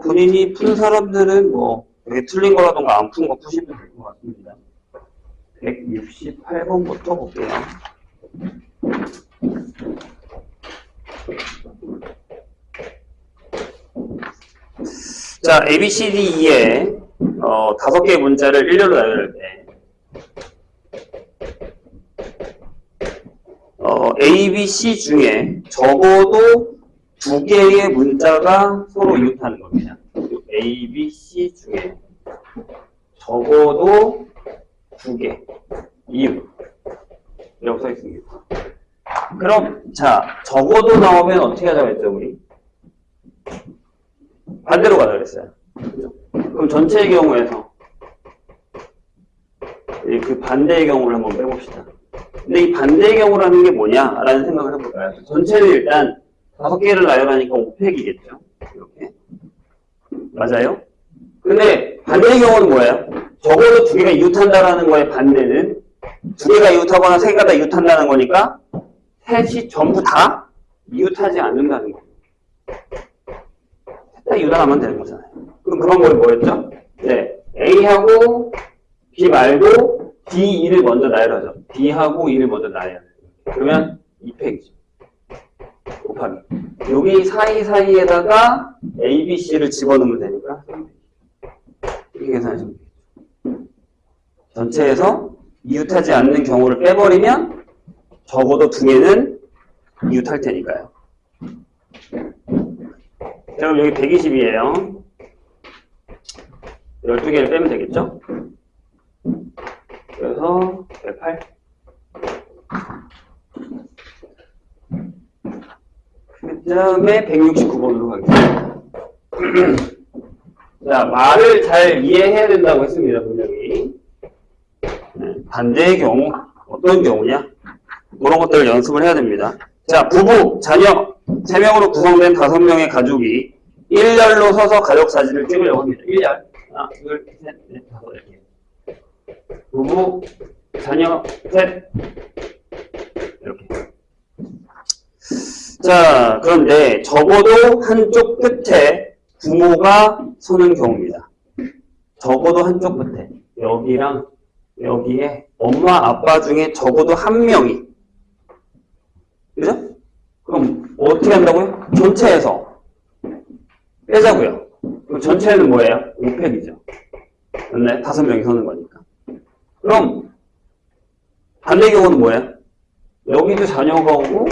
본인이 푼 사람들은 뭐, 되게 틀린 거라던가 안 푼 거 푸시면 될 것 같습니다. 168번부터 볼게요. 자, A, B, C, D, E에 5개의 문자를 일렬로 나열할 때 A, B, C 중에 적어도 2개의 문자가 서로 이웃하는 겁니다. A, B, C 중에 적어도 2개 이웃 이라고 써 있습니다. 그럼 자, 적어도 나오면 어떻게 하자고 했죠, 우리? 반대로 가자 그랬어요. 그죠? 그럼 전체의 경우에서 그 반대의 경우를 한번 빼봅시다. 근데 이 반대의 경우라는 게 뭐냐라는 생각을 해볼까요? 전체를 일단 5개를 나열하니까 5팩이겠죠. 이렇게. 맞아요? 근데 반대의 경우는 뭐예요? 적어도 2개가 이웃한다라는 거의 반대는 2개가 이웃하거나 3개가 다 이웃한다는 거니까 셋이 전부 다 이웃하지 않는다는 거예요. 셋 다 이웃 안 하면 되는 거잖아요. 그럼 그 방법이 뭐였죠? 네, A하고 B 말고 D, E를 먼저 나열하죠. B하고 E를 먼저 나열해요. 그러면 2팩이죠. 곱하기. 여기 사이사이에다가 A, B, C를 집어넣으면 되니까 이렇게 계산하시면 되겠죠. 전체에서 이웃하지 않는 경우를 빼버리면 적어도 2개는 이웃할 테니까요. 자, 그럼 여기 120이에요. 12개를 빼면 되겠죠? 그래서 108. 그 다음에 169번으로 가겠습니다. 자, 말을 잘 이해해야 된다고 했습니다, 분명히. 반대의 경우, 어떤 경우냐? 그런 것들을 연습을 해야 됩니다. 자, 부부, 자녀, 3명으로 구성된 5명의 가족이 일렬로 서서 가족 사진을 찍으려고 합니다. 일렬. 하나, 둘, 셋, 넷, 5 이렇게. 부부, 자녀, 셋. 이렇게. 자, 그런데 적어도 한쪽 끝에 부모가 서는 경우입니다. 적어도 한쪽 끝에. 여기랑 여기에 엄마, 아빠 중에 적어도 한 명이. 그죠? 그럼 어떻게 한다고요? 전체에서 빼자고요. 그럼 전체는 뭐예요? 5팩이죠. 맞나요? 5명이 서는 거니까. 그럼 반대 경우는 뭐예요? 여기도 자녀가 오고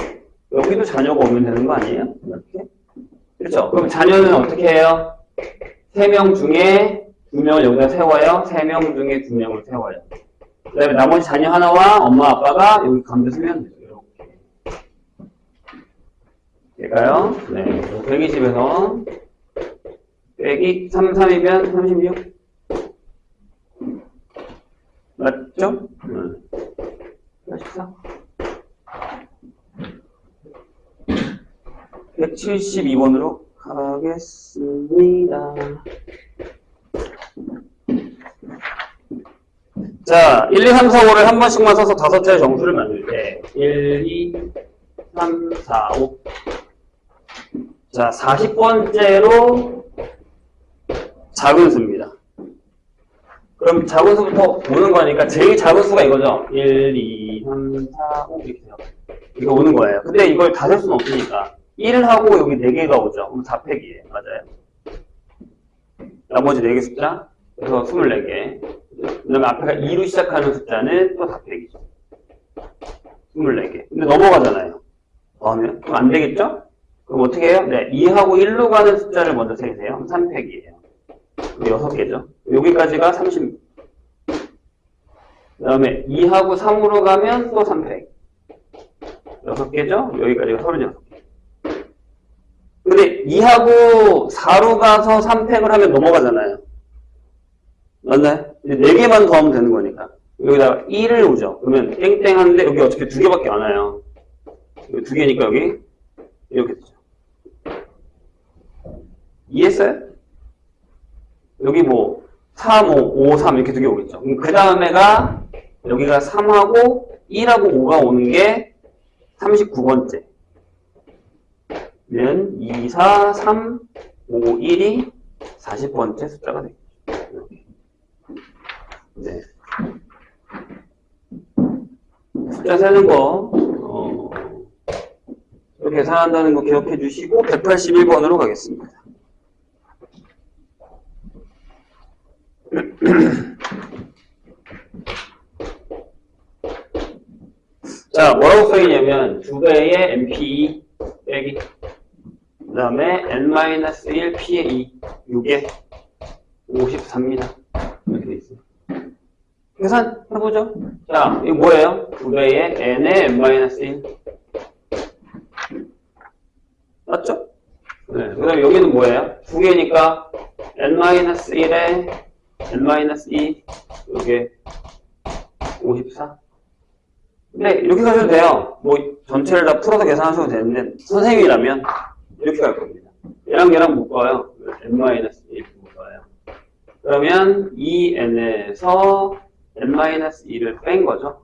여기도 자녀가 오면 되는 거 아니에요? 이렇게. 그렇죠? 그럼 자녀는 어떻게 해요? 3명 중에 2명을 여기다 세워요. 3명 중에 2명을 세워요. 그 다음에 나머지 자녀 하나와 엄마 아빠가 여기 가운데 서면 되죠. 이렇게. 될까요? 네. 120에서 빼기 33이면 36. 맞죠? 84. 172번으로 가겠습니다. 자, 1, 2, 3, 4, 5를 한 번씩만 써서 5자의 정수를 만들 때 1, 2, 3, 4, 5. 자, 40번째로 작은 수입니다. 그럼 작은 수부터 오는 거니까 제일 작은 수가 이거죠. 1, 2, 3, 4, 5 이렇게 해요. 이거 오는 거예요. 근데 이걸 다 셀 수는 없으니까 1을 하고 여기 4개가 오죠. 그럼 4팩이에요. 맞아요. 나머지 4개 숫자, 그래서 24개. 그 다음에 앞에가 2로 시작하는 숫자는 또 4팩이죠. 24개. 근데 넘어가잖아요. 더하면? 그럼 안 되겠죠? 그럼 어떻게 해요? 네, 2하고 1로 가는 숫자를 먼저 세세요. 3팩이에요. 6개죠. 여기까지가 30. 그 다음에 2하고 3으로 가면 또 3팩. 6개죠? 여기까지가 36개. 근데 2하고 4로 가서 3팩을 하면 넘어가잖아요. 맞나요? 이제 4개만 더하면 되는 거니까. 여기다가 1을 오죠. 그러면 땡땡 하는데 여기 어차피 2개밖에 안 와요. 여기 2개니까 여기 이렇게 되죠. 이해했어요? 여기 뭐 3, 5, 5, 3 이렇게 2개 오겠죠. 그 다음에가 여기가 3하고 1하고 5가 오는 게 39번째. 면 2, 4, 3, 5, 1이 40번째 숫자가 되겠죠. 네. 숫자 세는 거, 계산한다는 거 기억해 주시고, 181번으로 가겠습니다. 자, 뭐라고 써있냐면, 2배의 NP2 빼기, 그 다음에 N-1 P의 2, 6에 54입니다. 이렇게 돼 있어요. 계산해보죠. 자, 이거 뭐예요? 2배의 N의 N-1. 맞죠? 네. 그 다음에 여기는 뭐예요? 2개니까 N-1에 N-2, 이게 54. 네, 이렇게 가셔도 돼요. 뭐, 전체를 다 풀어서 계산하셔도 되는데, 선생님이라면 이렇게 갈 겁니다. 얘랑 묶어요. N-1 묶어요. 그러면 2N에서 N-2를 뺀 거죠.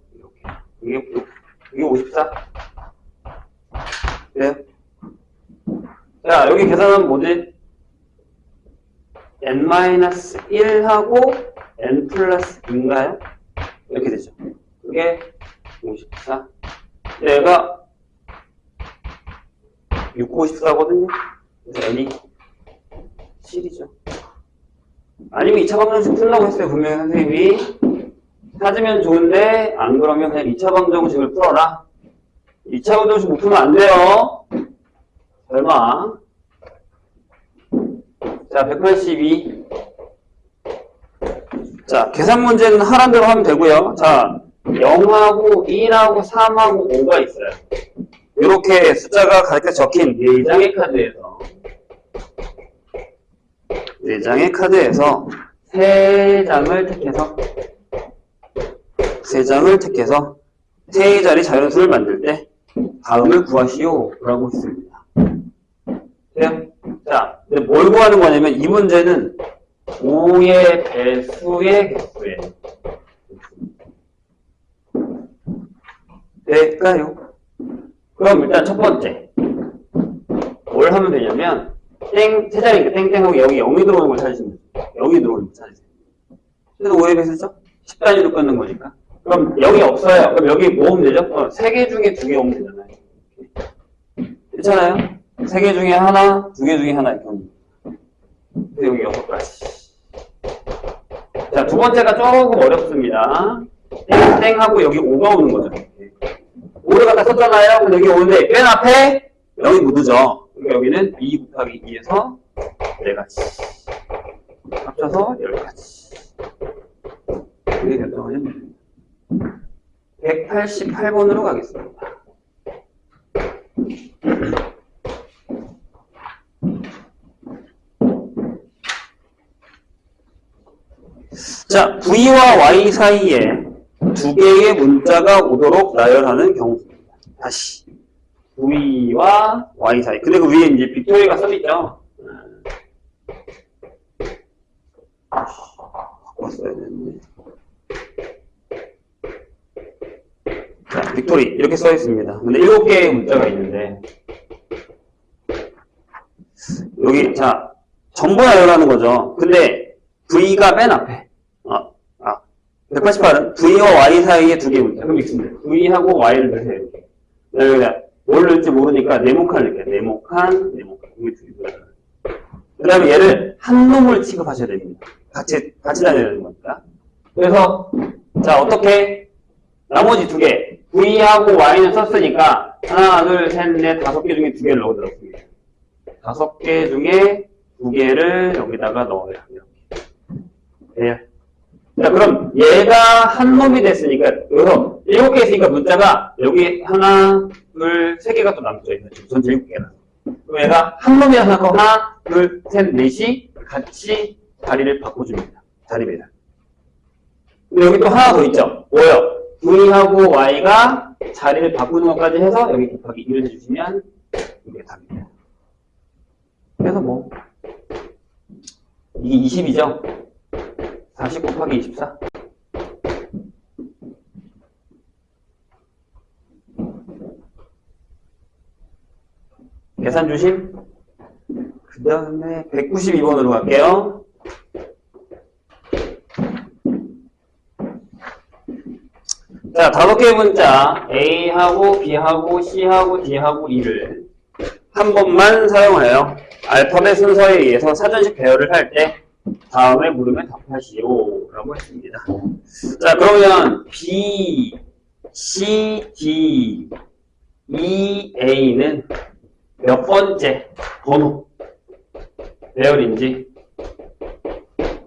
이렇게. 이게 54. 그래요? 자, 여기 계산하면 뭐지? N-1하고 N 플러스 2인가요? 이렇게 되죠. 그게 54. 얘가 6, 54거든요. 그래서 N이 7이죠. 아니면 2차 방정식 풀라고 했어요. 분명히 선생님이. 찾으면 좋은데, 안 그러면 그냥 2차 방정식을 풀어라. 2차 방정식 못 풀면 안 돼요. 설마. 자, 182. 자, 계산 문제는 하란 대로 하면 되고요. 자, 0하고 1하고 3하고 5가 있어요. 이렇게 숫자가 가득 적힌 4장의 카드에서 4장의 카드에서 3장을 택해서 세의 자리 자연수를 만들 때 다음을 구하시오 라고 했습니다. 그래요? 자, 근데 뭘 구하는 거냐면 이 문제는 5의 배수의 개수예요. 될까요? 그럼 일단 첫 번째 뭘 하면 되냐면 세 자리니까 땡땡하고 여기 0이 들어오는 걸 찾으시면 돼요. 0이 들어오는 걸 찾으세요. 그래서 5의 배수죠? 10단위로 끊는 거니까. 그럼 0이 없어요. 그럼 여기 뭐 오면 되죠? 3개 중에 2개 오면 되잖아요. 괜찮아요? 3개 중에 하나, 2개 중에 하나 이렇게 오면 돼요. 여기 6가지. 자, 두 번째가 조금 어렵습니다. 땡하고 여기 5가 오는 거죠. 5를 갖다 썼잖아요. 근데 여기 오는데 맨 앞에 0이 묻죠. 그러니까 여기는 2 곱하기 2에서 4가지. 합쳐서 10가지. 이게 결정하면 됩니다. 188번으로 가겠습니다. 자, V와 Y 사이에 두 개의 문자가 오도록 나열하는 경우입니다. 다시. V와 Y 사이. 근데 그 위에 이제 빅토리가 써있죠? 바꿨어야 되는데. 자, 빅토리. 이렇게 써있습니다. 근데 7개의 문자가 있는데. 여기, 자, 전부 나열하는 거죠. 근데 V가 맨 앞에. 188은 V와 Y 사이에 두 개의 문자. 그럼 있습니다. V하고 Y를 넣으세요. 이렇게. 뭘 넣을지 모르니까 네모칸을 넣을게요. 네모칸. 이게 두 개고요. 그 다음에 얘를 한 놈을 취급하셔야 됩니다. 같이 다녀야 되는 거니까. 그래서, 자, 어떻게? 나머지 두 개. V하고 Y는 썼으니까, 하나, 둘, 셋, 넷, 5개 중에 2개를 넣어드렸습니다. 5개 중에 2개를 여기다가 넣어요. 이렇게. 돼요? 자, 그럼 얘가 한 놈이 됐으니까, 여기서 7개 있으니까 문자가 여기 하나, 둘, 3개가 또 남죠. 전체 7개가. 그럼 얘가 한 놈이라서 하나, 둘, 셋, 넷이 같이 자리를 바꿔줍니다. 자리입니다. 근데 여기 또 하나 더 있죠. 뭐요? V하고 Y가 자리를 바꾸는 것까지 해서 여기 곱하기 1을 해주시면 이게 답입니다. 그래서 뭐, 이게 20이죠? 40 곱하기 24. 계산 계산 조심. 그 다음에 192번으로 갈게요. 자, 5개의 문자 A하고 B하고 C하고 D하고 E를 한 번만 사용하여 알파벳 순서에 의해서 사전식 배열을 할 때 다음에 물으면 답하시오 라고 했습니다. 자, 그러면 B, C, D, E, A는 몇 번째 번호 배열인지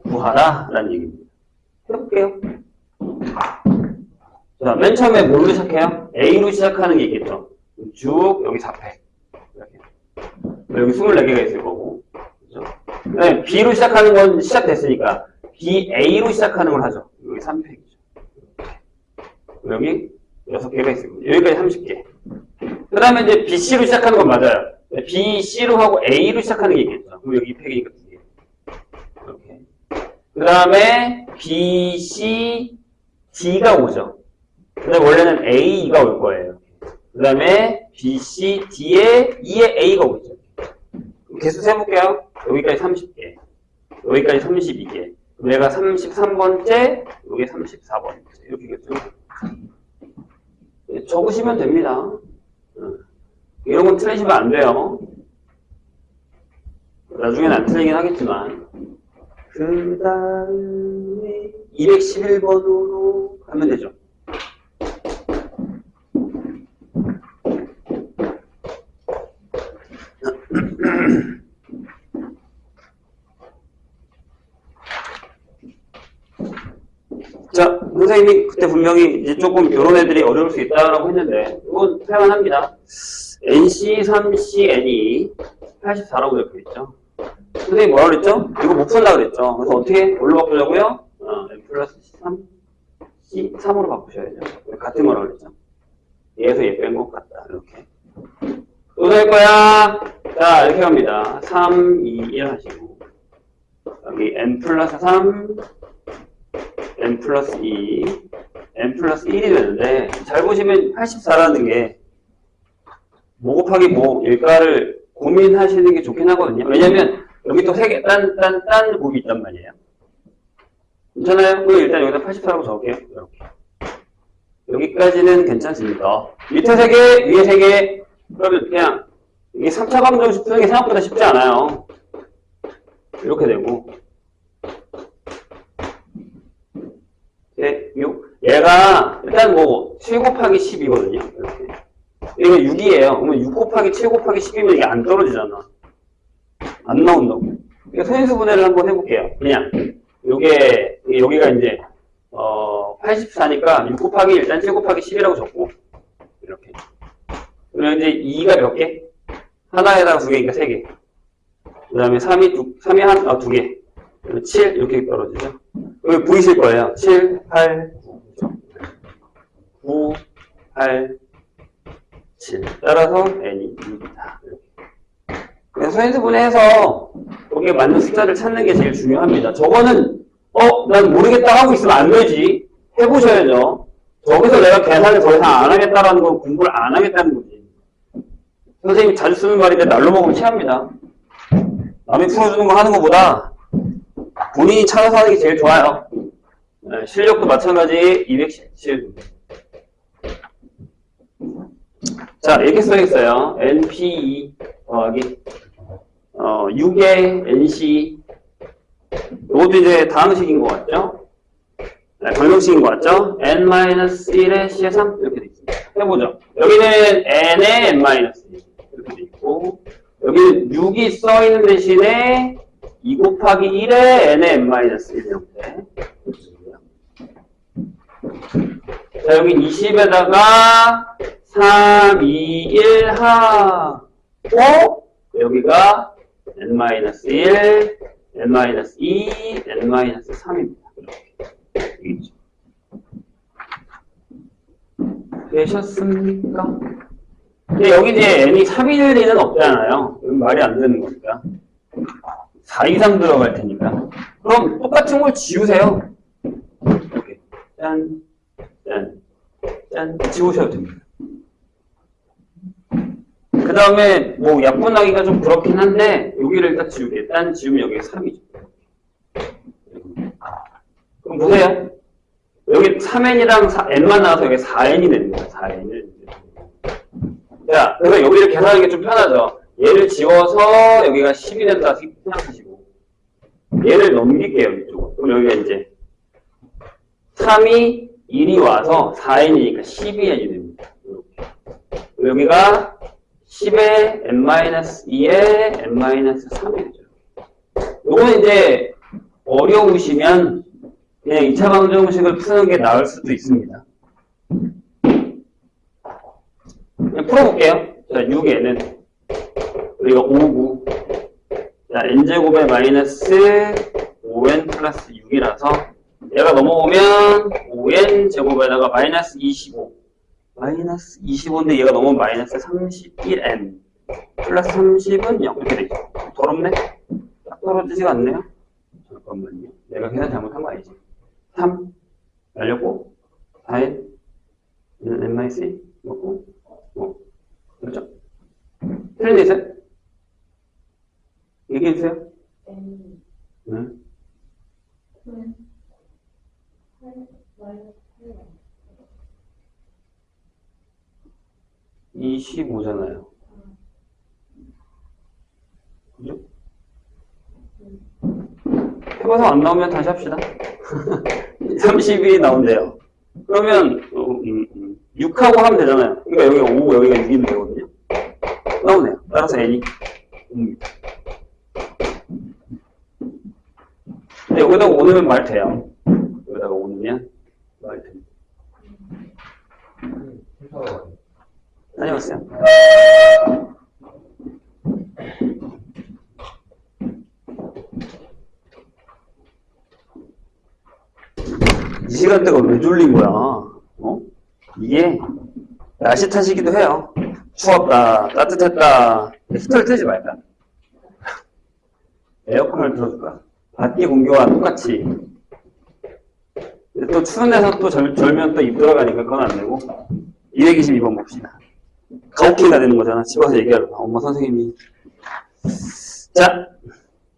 구하라 라는 얘기입니다. 해볼게요. 자, 맨 처음에 뭘로 시작해요? A로 시작하는 게 있겠죠. 쭉 여기 4팩 이렇게. 여기 24개가 있을 거고, 그죠? 네, B로 시작하는 건 시작됐으니까 BA로 시작하는 걸 하죠. 여기 3팩이죠. 여기 6개가 있을 거고, 여기까지 30개. 그 다음에 이제 BC로 시작하는 건 맞아요. BC로 하고 A로 시작하는 게 있겠죠. 그럼 여기 2팩이니까 2개. 이렇게. 그 다음에 BC, D가 오죠. 그 다음에 원래는 A가 올 거예요. 그 다음에 B, C, D에 E에 A가 오죠. 개수 세볼게요. 여기까지 30개. 여기까지 32개. 얘가 33번째, 여기 34번째. 이렇게겠죠. 적으시면 됩니다. 이런 건 틀리시면 안 돼요. 나중에는 안 틀리긴 하겠지만. 그 다음에 211번으로 가면 되죠. 자, 선생님이 그때 분명히 이제 조금 이런 애들이 어려울 수 있다라고 했는데, 이건 할만합니다. NC, 3C, N이 84라고 적혀있죠. 선생님 뭐라 그랬죠? 이거 못 푼다 그랬죠. 그래서 어떻게, 뭘로 바꾸자고요? N 플러스 3, C, 3으로 바꾸셔야죠. 같은 거라 그랬죠. 얘에서 얘 뺀 것 같다. 이렇게. 또 될 거야. 자, 이렇게 갑니다. 3, 2, 1 하시고. 여기 N 플러스 3, N 플러스 2, N 플러스 1이 되는데, 잘 보시면 84라는 게, 뭐 곱하기 뭐일까를 고민하시는 게 좋긴 하거든요. 왜냐면, 여기 또 3개, 딴 곱이 있단 말이에요. 괜찮아요? 그럼 일단 여기다 84라고 적을게요. 이렇게. 여기까지는 괜찮습니다. 밑에 3개, 위에 3개, 그러면 그냥, 이게 3차 방정식 푸는 게 생각보다 쉽지 않아요. 이렇게 되고. 얘가 일단 뭐 7 곱하기 10이거든요. 이렇게. 이거 6이에요. 그러면 6 곱하기 7 곱하기 10이면 이게 안 떨어지잖아. 안 나온다고. 그러니까 소인수 분해를 한번 해볼게요. 그냥 여기가 이제 84니까 6 곱하기 일단 7 곱하기 10이라고 적고 이렇게. 그러면 이제 2가 몇 개? 하나에다가 2개니까 3개. 그 다음에 3이 2개. 7 이렇게 떨어지죠. 여기 보이실 거예요. 7, 8, 9, 8, 7. 따라서 n이 6이다. 그래서 소인수 분해해서 거기에 맞는 숫자를 찾는 게 제일 중요합니다. 저거는 난 모르겠다 하고 있으면 안 되지. 해보셔야죠. 저기서 내가 계산을 더 이상 안 하겠다라는 건 공부를 안 하겠다는 거지. 선생님이 자주 쓰는 말인데 날로 먹으면 체합니다. 남이 풀어주는 거 하는 것보다 본인이 찾아서 하는 게 제일 좋아요. 네, 실력도 마찬가지 217. 자, 이렇게 써야겠어요. NP2 더하기 6의 NC. 이것도 이제 다항식인 것 같죠? 네, 변형식인 것 같죠? N-1의 C의 3 이렇게 돼 있습니다. 해보죠. 여기는 N의 N-1 이렇게 돼 있고, 여기는 6이 써있는 대신에 2 곱하기 1의 n의 n-1 형태. 자, 여기 20에다가 3, 2, 1 하고, 여기가 n-1, n-2, n-3입니다. 이렇게. 되셨습니까? 근데 여기 이제 n이 3일 리는 없잖아요. 이건 말이 안 되는 거니까. 4 이상 들어갈 테니까. 그럼 똑같은 걸 지우세요. 이렇게. 짠, 짠, 짠. 지우셔도 됩니다. 그 다음에 뭐 약분하기가 좀 그렇긴 한데 여기를 일단 지울게. 일단 지우면 여기 3이죠. 그럼 보세요. 여기 3n이랑 n만 나와서 여기 4n이 되는 거예요. 4n을. 자, 그래서 여기를 계산하는 게 좀 편하죠. 얘를 지워서 여기가 10이 된다 생각하시고 얘를 넘길게요. 이쪽으로. 그럼 여기가 이제 3이 1이 와서 4n이니까 12n이 됩니다. 이렇게. 여기가 10에 n-2에 n-3이 되죠. 요거는 이제 어려우시면 그냥 2차 방정식을 푸는 게 나을 수도 있습니다. 그냥 풀어볼게요. 자, 6에는 우리가 5고 자, n제곱에 마이너스 5n 플러스 6이라서 얘가 넘어오면 5n 제곱에다가 마이너스 25 마이너스 25인데 얘가 넘어오면 마이너스 31n 플러스 30은 0 이렇게 되죠. 더럽네? 딱 떨어지지가 않네요. 잠깐만요. 내가 계산 잘못한 거 아니지? 3 날렸고 4n n-2 먹고 그렇죠? 틀린 데 있어요? 얘기해주세요. 네. 25잖아요. 그죠? 해봐서 안 나오면 다시 합시다. 30이 나온대요. 그러면 6하고 하면 되잖아요. 그러니까 여기가 5고 여기가 6이면 되거든요. 나오네요. 따라서 n이 5입니다. 근데 여기다가 5넣으면 말 돼요. 여기다가 5넣으면 말 됩니다. 다녀왔어요. 이 시간대가 왜 졸린 거야? 이게 날씨 탓이기도 해요. 추웠다, 따뜻했다. 히터를 틀지 말까? 에어컨을 틀어줄까? 밖의 공기와 똑같이. 또 추운 데서 또 절면 또 입 들어가니까 그건 안 되고. 222번 봅시다. 가혹행위가 되는 거잖아. 집 와서 얘기하려고. 엄마 선생님이. 자,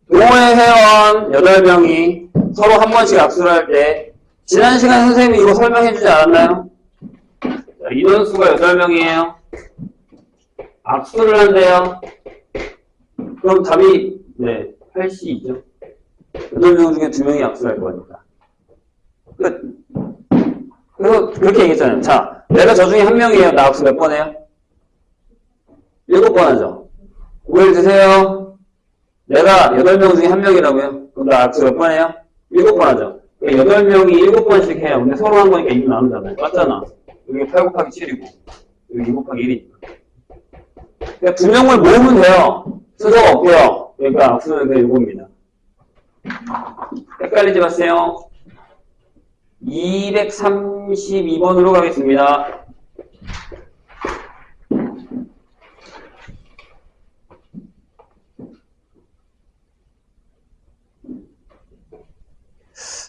동호회 회원 8명이 서로 한 번씩 악수를 할 때, 지난 시간에 선생님이 이거 설명해주지 않았나요? 자, 인원수가 8명이에요. 악수를 한대요. 그럼 답이, 네, 8C이죠. 8명 중에 2명이 악수를 할 거니까. 끝. 그래서 그렇게 얘기했잖아요. 자, 내가 저 중에 한 명이에요. 나 악수 몇 번 해요? 7번 하죠. 오해를 드세요. 내가 8명 중에 한 명이라고요. 그럼 나 악수 몇 번 해요? 7번 하죠. 8명이 7번씩 해요. 근데 서로 한 거니까 2 나눈잖아요. 맞잖아. 여기 8 곱하기 7이고, 여기 2 곱하기 1이니까. 그러니까 2명을 모으면 돼요. 순서가 없고요. 그러니까 악수는 그냥 7입니다. 헷갈리지 마세요. 232번으로 가겠습니다.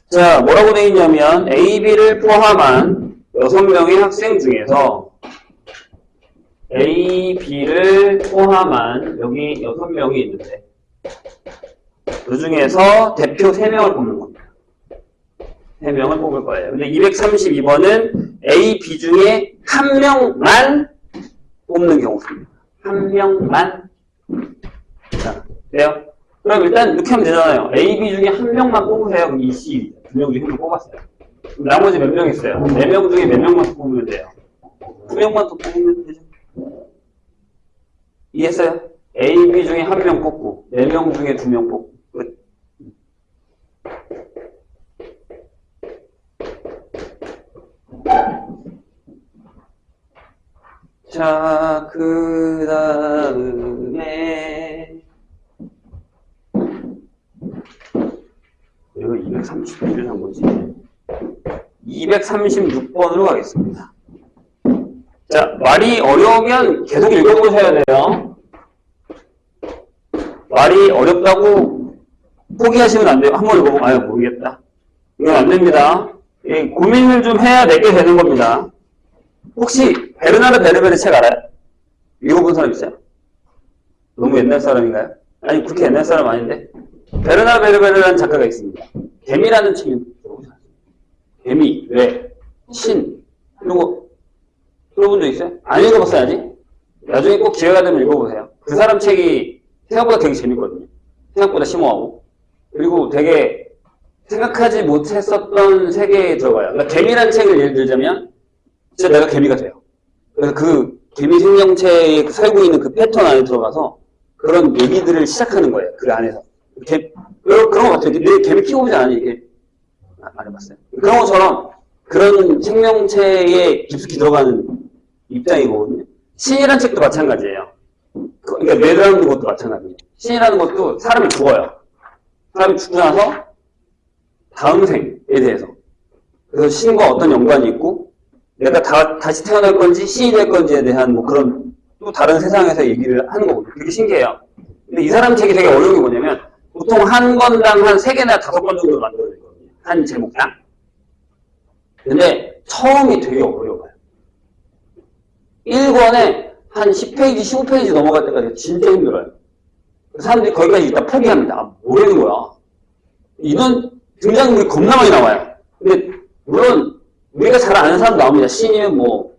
자, 뭐라고 되어 있냐면 A, B를 포함한 6명의 학생 중에서 A, B를 포함한 여기 6명이 있는데 그 중에서 대표 3명을 뽑는 겁니다. 3명을 뽑을 거예요. 근데 232번은 A, B 중에 한 명만 뽑는 경우입니다. 한 명만. 자, 돼요? 그럼 일단 이렇게 하면 되잖아요. A, B 중에 한 명만 뽑으세요. 그럼 2C. 2명 중에 한 명 뽑았어요. 그럼 나머지 몇 명 있어요? 4명 중에 몇 명만 더 뽑으면 돼요? 2명만 더 뽑으면 되죠. 이해했어요? A, B 중에 한 명 뽑고 4명 중에 2명 뽑고 끝. 자, 그 다음에 이거 231을 한 거지. 236번으로 가겠습니다. 자, 말이 어려우면 계속 읽어보셔야 돼요. 말이 어렵다고 포기하시면 안 돼요. 한번 읽어보면 아유 모르겠다. 이건 안 됩니다. 고민을 좀 해야 내게 되는 겁니다. 혹시 베르나르 베르베르 책 알아요? 읽어본 사람 있어요? 너무 옛날 사람인가요? 아니, 그렇게 옛날 사람 아닌데? 베르나 베르베르라는 작가가 있습니다. 개미라는 책이 들어보세요. 개미, 왜? 신. 이런 거 들어본 적 있어요? 안 읽어봤어야지? 나중에 꼭 기회가 되면 읽어보세요. 그 사람 책이 생각보다 되게 재밌거든요. 생각보다 심오하고. 그리고 되게 생각하지 못했었던 세계에 들어가요. 그러니까 개미라는 책을 예를 들자면 진짜 내가 개미가 돼요. 그래서 그 개미 생명체에 살고 있는 그 패턴 안에 들어가서 그런 얘기들을 시작하는 거예요. 그 안에서. 그런 거 같아요. 내 개미 키워보지 않았니? 이렇게 안 해봤어요. 그런 것처럼 그런 생명체에 깊숙이 들어가는 입장이거든요. 신이라는 책도 마찬가지예요. 그러니까 뇌라는 것도 마찬가지예요. 신이라는 것도 사람이 죽어요. 사람이 죽고 나서 다음 생에 대해서. 그래서 신과 어떤 연관이 있고 내가 다시 태어날 건지 신이 될 건지에 대한 뭐 그런 또 다른 세상에서 얘기를 하는 거거든요. 되게 신기해요. 근데 이 사람 책이 되게 어려운 게 뭐냐면 보통 한 권당 한 3개나 5권 정도 만들어지거든요. 한 제목당. 근데 처음이 되게 어려워요. 1권에 한 10페이지, 15페이지 넘어갈 때까지 진짜 힘들어요. 사람들이 거기까지 일단 포기합니다. 아, 뭐라는 거야. 이런 등장인물이 겁나 많이 나와요. 근데 물론 우리가 잘 아는 사람 나옵니다. 신이면 뭐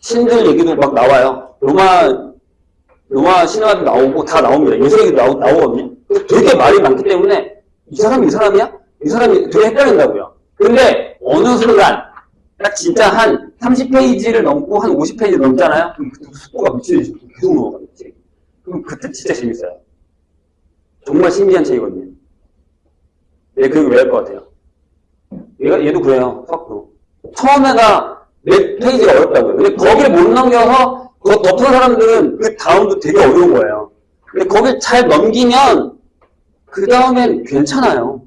신들 얘기도 막 나와요. 로마 신화도 나오고 다 나옵니다. 예수 얘기도 나오거든요. 되게 말이 많기 때문에 이 사람이야? 이 사람이 되게 헷갈린다고요. 근데 어느 순간 딱 진짜 한 30페이지를 넘고 한 50페이지 넘잖아요? 그럼 그때 속도가 미치듯이 계속 넘어가요. 그럼 그때 진짜 재밌어요. 정말 신기한 책이거든요. 네, 그리고 왜 할 것 같아요? 얘도 그래요. fak도. 처음에가 몇 페이지가 어렵다고요. 근데 거기를 못 넘겨서 그거 덮은 사람들은 그 다음도 되게 어려운 거예요. 근데 거길 잘 넘기면 그 다음엔 괜찮아요.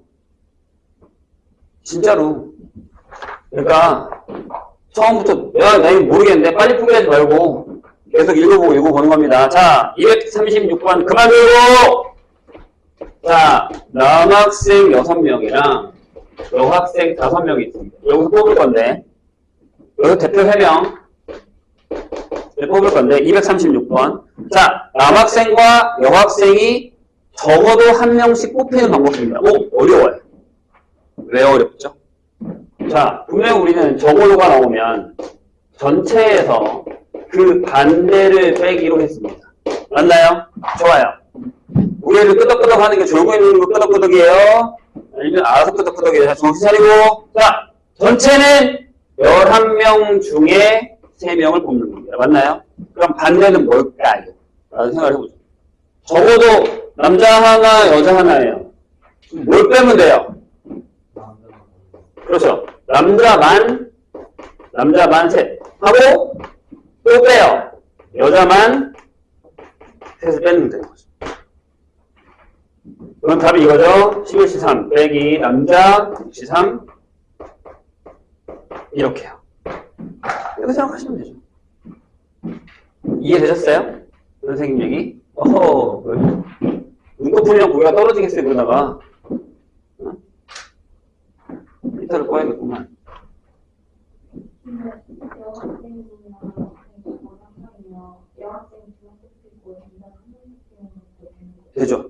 진짜로. 그러니까 처음부터 나 이거 모르겠는데 빨리 포기하지 말고 계속 읽어보는 겁니다. 자, 236번 그만 읽고! 자, 남학생 6명이랑 여학생 5명이 있습니다. 여기서 뽑을 건데 여기서 대표 3명 뽑을 건데 236번. 자, 남학생과 여학생이 적어도 한 명씩 뽑히는 방법입니다. 어려워요. 왜 어렵죠? 자, 분명 우리는 적어도가 나오면 전체에서 그 반대를 빼기로 했습니다. 맞나요? 좋아요. 우리를 끄덕끄덕 하는 게 졸고 있는 거 끄덕끄덕이에요? 아니면 알아서 끄덕끄덕이에요? 자, 정신 차리고. 자, 전체는 11명 중에 3명을 뽑는 겁니다. 맞나요? 그럼 반대는 뭘까요? 라는 생각을 해보죠. 적어도 남자 하나, 여자 하나예요. 뭘 빼면 돼요? 그렇죠. 남자만 셋 하고 또 빼요. 여자만 셋을 빼는 되는 거죠. 그럼 답이 이거죠. 11C3 빼기 남자 6C3 이렇게요. 이렇게 생각하시면 되죠. 이해되셨어요? 선생님 얘기? 눈꺼풀이랑 고개가 떨어지겠어요 그러다가. 히터를 꺼야겠구만. 되죠.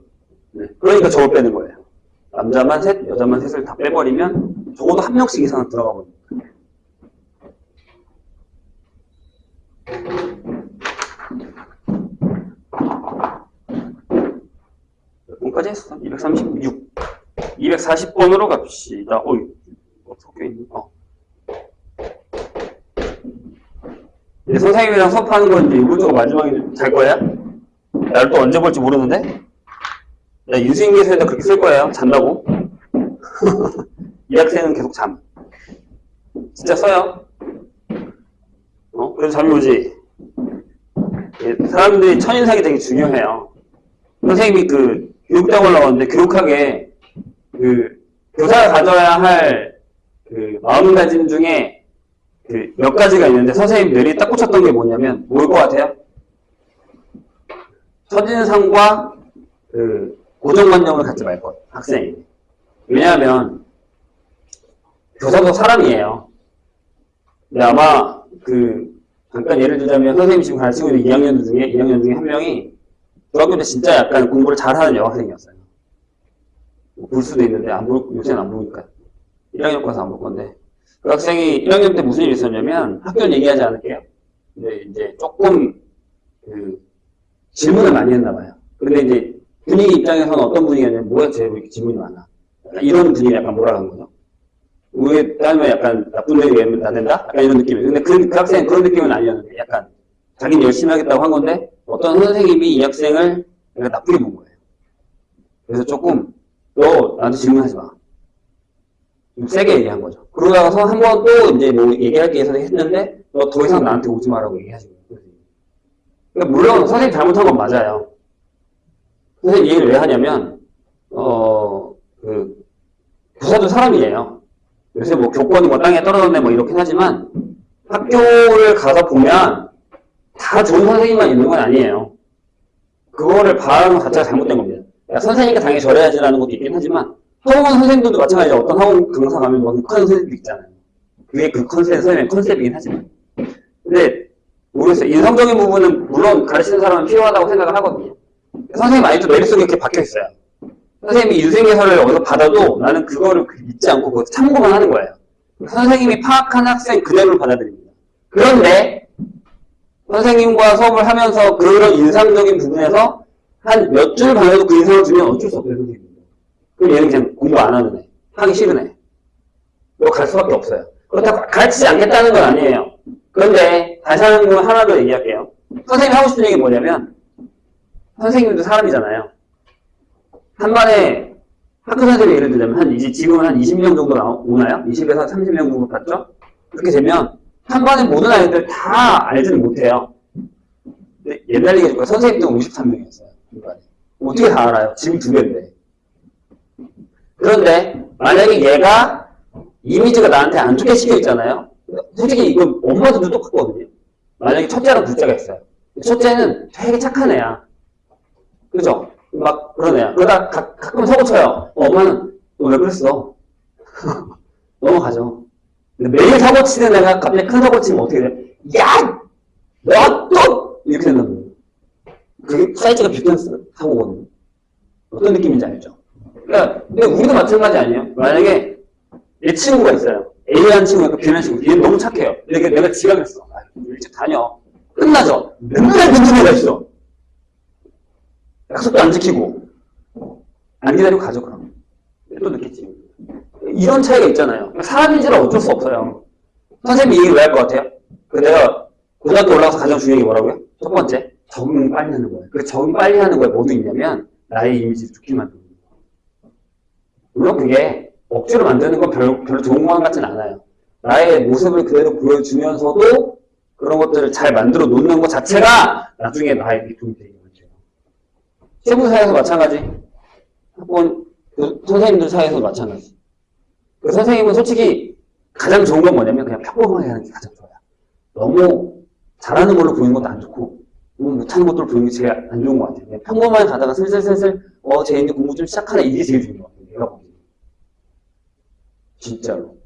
네. 그러니까 저걸 빼는 거예요. 남자만 셋, 여자만 셋을 다 빼버리면 적어도 한 명씩 이상은 들어가 버립니다. 몇 번까지 했어? 236. 240번으로 갑시다. 섞여있네. 이제 선생님이랑 수업하는 건 이제 이분조가 마지막에 잘 거야? 나를 또 언제 볼지 모르는데? 나 인수인계서에다 그렇게 쓸 거예요. 잔다고. 이 학생은 계속 잠. 진짜 써요. 그래서 잠이 오지. 사람들이 첫인상이 되게 중요해요. 선생님이 그 교육대학원 나왔는데 교육학에 그 교사가 가져야 할 그 마음가짐 중에 그 몇 가지가 있는데 선생님들이 딱 꽂혔던 게 뭐냐면 뭘 것 같아요? 첫인상과 그 고정관념을 갖지 말 것, 학생이. 왜냐하면 교사도 사람이에요. 근데 아마 그 잠깐 예를 들자면 선생님이 지금 가르치고 있는 2학년 중에 한 명이 중학교 때 진짜 약간 공부를 잘하는 여학생이었어요. 볼 수도 있는데, 요새는 안 보니까. 1학년 가서 안 볼 건데. 그 학생이 1학년 때 무슨 일이 있었냐면, 학교는 얘기하지 않을게요. 근데 이제 조금, 질문을 많이 했나 봐요. 근데 이제 분위기 입장에서는 어떤 분위기냐면, 뭐야, 쟤 왜 이렇게 질문이 많아? 이런 분위기 약간 몰아간 거죠. 왜, 따면 약간 나쁜 놈이 왜 안 된다? 약간 이런 느낌이에요. 근데 그 학생은 그런 느낌은 아니었는데, 약간 자기는 열심히 하겠다고 한 건데, 어떤 선생님이 이 학생을 약간 나쁘게 본 거예요. 그래서 조금, 너 나한테 질문하지 마. 좀 세게 얘기한 거죠. 그러고 나서 한 번 또 이제 뭐 얘기할 게 있어서 했는데, 너 더 이상 나한테 오지 마라고 얘기하시고. 그러니까 물론 선생님 잘못한 건 맞아요. 선생님 얘기를 왜 하냐면, 교사도 사람이에요. 요새 뭐 교권이 뭐 땅에 떨어졌네 뭐 이렇긴 하지만, 학교를 가서 보면 다 좋은 선생님만 있는 건 아니에요. 그거를 바라는 것 자체가 잘못된 겁니다. 선생님과 당연히 저래야지라는 것도 있긴 하지만, 학원 선생님들도 마찬가지로 어떤 학원 강사 가면 뭐 극한 선생님도 있잖아요. 그게 그 선생님의 컨셉이긴 하지만. 근데, 모르겠어요. 인성적인 부분은 물론 가르치는 사람은 필요하다고 생각을 하거든요. 선생님 아직도 머릿속에 이렇게 박혀있어요. 선생님이 인생개설을 어디서 받아도 나는 그거를 믿지 않고 그거 참고만 하는 거예요. 선생님이 파악한 학생 그대로 받아들입니다. 그런데, 선생님과 수업을 하면서 그런 인상적인 부분에서 한 몇 줄 반에도 그 인상을 주면 어쩔 수 없어요, 선생님. 그럼 얘는 그냥 공부 안 하는 애. 하기 싫은 애. 너 갈 수밖에 없어요. 그렇다고 가르치지 않겠다는 건 아니에요. 그런데 다시 하나 더 얘기할게요. 선생님이 하고 싶은 얘기 뭐냐면 선생님도 사람이잖아요. 한 반에 학교 선생님이 예를 들자면 지금은 한 20명 정도 오나요? 20에서 30명 정도 봤죠? 그렇게 되면 한 반에 모든 아이들 다 알지는 못해요. 근데 옛날 얘기 해줄까요? 선생님 때 53명이었어요. 어떻게 다 알아요? 지금 2배인데. 그런데 만약에 얘가 이미지가 나한테 안 좋게 시켜 있잖아요. 솔직히 이건 엄마들도 똑같거든요. 만약에 첫째랑 둘째가 있어요. 첫째는 되게 착한 애야. 그죠? 막 그런 애야. 그러다 가끔 사고 쳐요. 엄마는 너 왜 그랬어? 넘어가죠. 근데 매일 사고 치는 애가 갑자기 큰 사고 치면 어떻게 돼? 야! 너 또! 이렇게 된다는 거예요. 그게 사이즈가 비슷한 사고거든요. 어떤 느낌인지 알죠? 그러니까 근데 우리도 마찬가지 아니에요? 만약에 내 친구가 있어요. A라는 친구가 B라는 친구. 얘는 너무 착해요. 내가 지각했어. 일찍 다녀. 끝나죠? 맨날 늦은 애가 있어. 약속도 안 지키고. 안 기다리고 가죠, 그럼. 또 늦겠지. 이런 차이가 있잖아요. 사람인지라 어쩔 수 없어요. 선생님이 얘기를 왜 할 것 같아요? 내가 고등학교 올라가서 가장 중요한 게 뭐라고요? 첫 번째, 적응 빨리 하는 거예요. 그 적응 빨리 하는 거에 뭐도 있냐면 나의 이미지를 좋게 만드는 거예요. 물론 그게 억지로 만드는 건 별로 좋은 것 같진 않아요. 나의 모습을 그대로 보여주면서도 그런 것들을 잘 만들어 놓는 것 자체가 나중에 나에게 도움이 되는 거죠. 세부 사이에서 마찬가지. 학원 선생님들 사이에서 마찬가지. 그 선생님은 솔직히 가장 좋은 건 뭐냐면 그냥 평범하게 하는 게 가장 좋아요. 너무 잘하는 걸로 보이는 것도 안 좋고 너무 못하는 것들로 보이는 게 제일 안 좋은 것 같아요. 그냥 평범하게 가다가 슬슬 쟤 이제 공부 좀 시작하네 이게 제일 좋은 것 같아요. 내가 보기에는. 진짜로.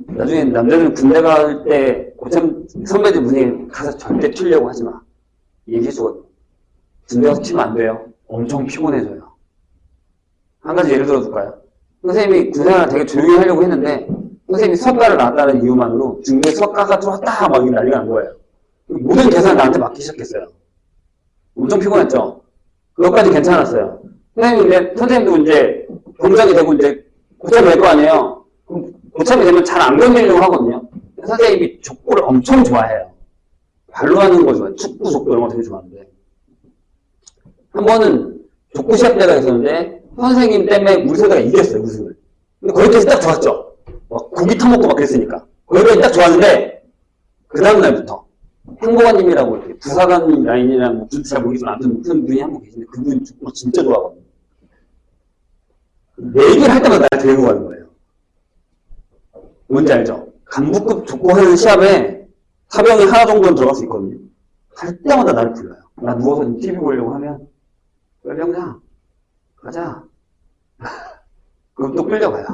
나중에 남자들은 군대 갈 때 고참 선배들 분이 가서 절대 튀려고 하지 마. 얘기해주거든. 군대 가서 튀면 안 돼요. 엄청 피곤해져요. 한 가지 예를 들어줄까요? 선생님이 군생활을 되게 조용히 하려고 했는데 선생님이 수학과를 나왔다는 이유만으로 중대 수학과가 들어왔다 막 난리가 난 거예요. 모든 계산을 나한테 맡기 시작했어요. 엄청 피곤했죠. 그것까지 괜찮았어요. 선생님도 이제 병장이 되고 이제 고참이 될 거 아니에요. 그럼 고참이 되면 잘 안 견디려고 하거든요. 선생님이 족구를 엄청 좋아해요. 발로 하는 거 좋아해요. 축구, 족구 이런 거 되게 좋아하는데. 한 번은 족구 시합 때가 있었는데 선생님 때문에 우리 세대가 이겼어요, 우승을. 근데 거기까지 딱 좋았죠. 고기 타먹고 막 그랬으니까. 거기까지 딱 좋았는데 그 다음날부터 행보관님이라고 이렇게 부사관 라인이랑 뭐 잘 모르겠지만 아무튼 무슨 분이 한 분 계신데 그분이 축구 진짜 좋아하거든요. 얘기를 할 때마다 날 데리고 가는 거예요. 뭔지 알죠? 간부급 족구하는 시합에 사병이 하나 정도는 들어갈 수 있거든요. 할 때마다 나를 불러요. 나 누워서 TV 보려고 하면 병장 가자. 그럼 또 끌려가요.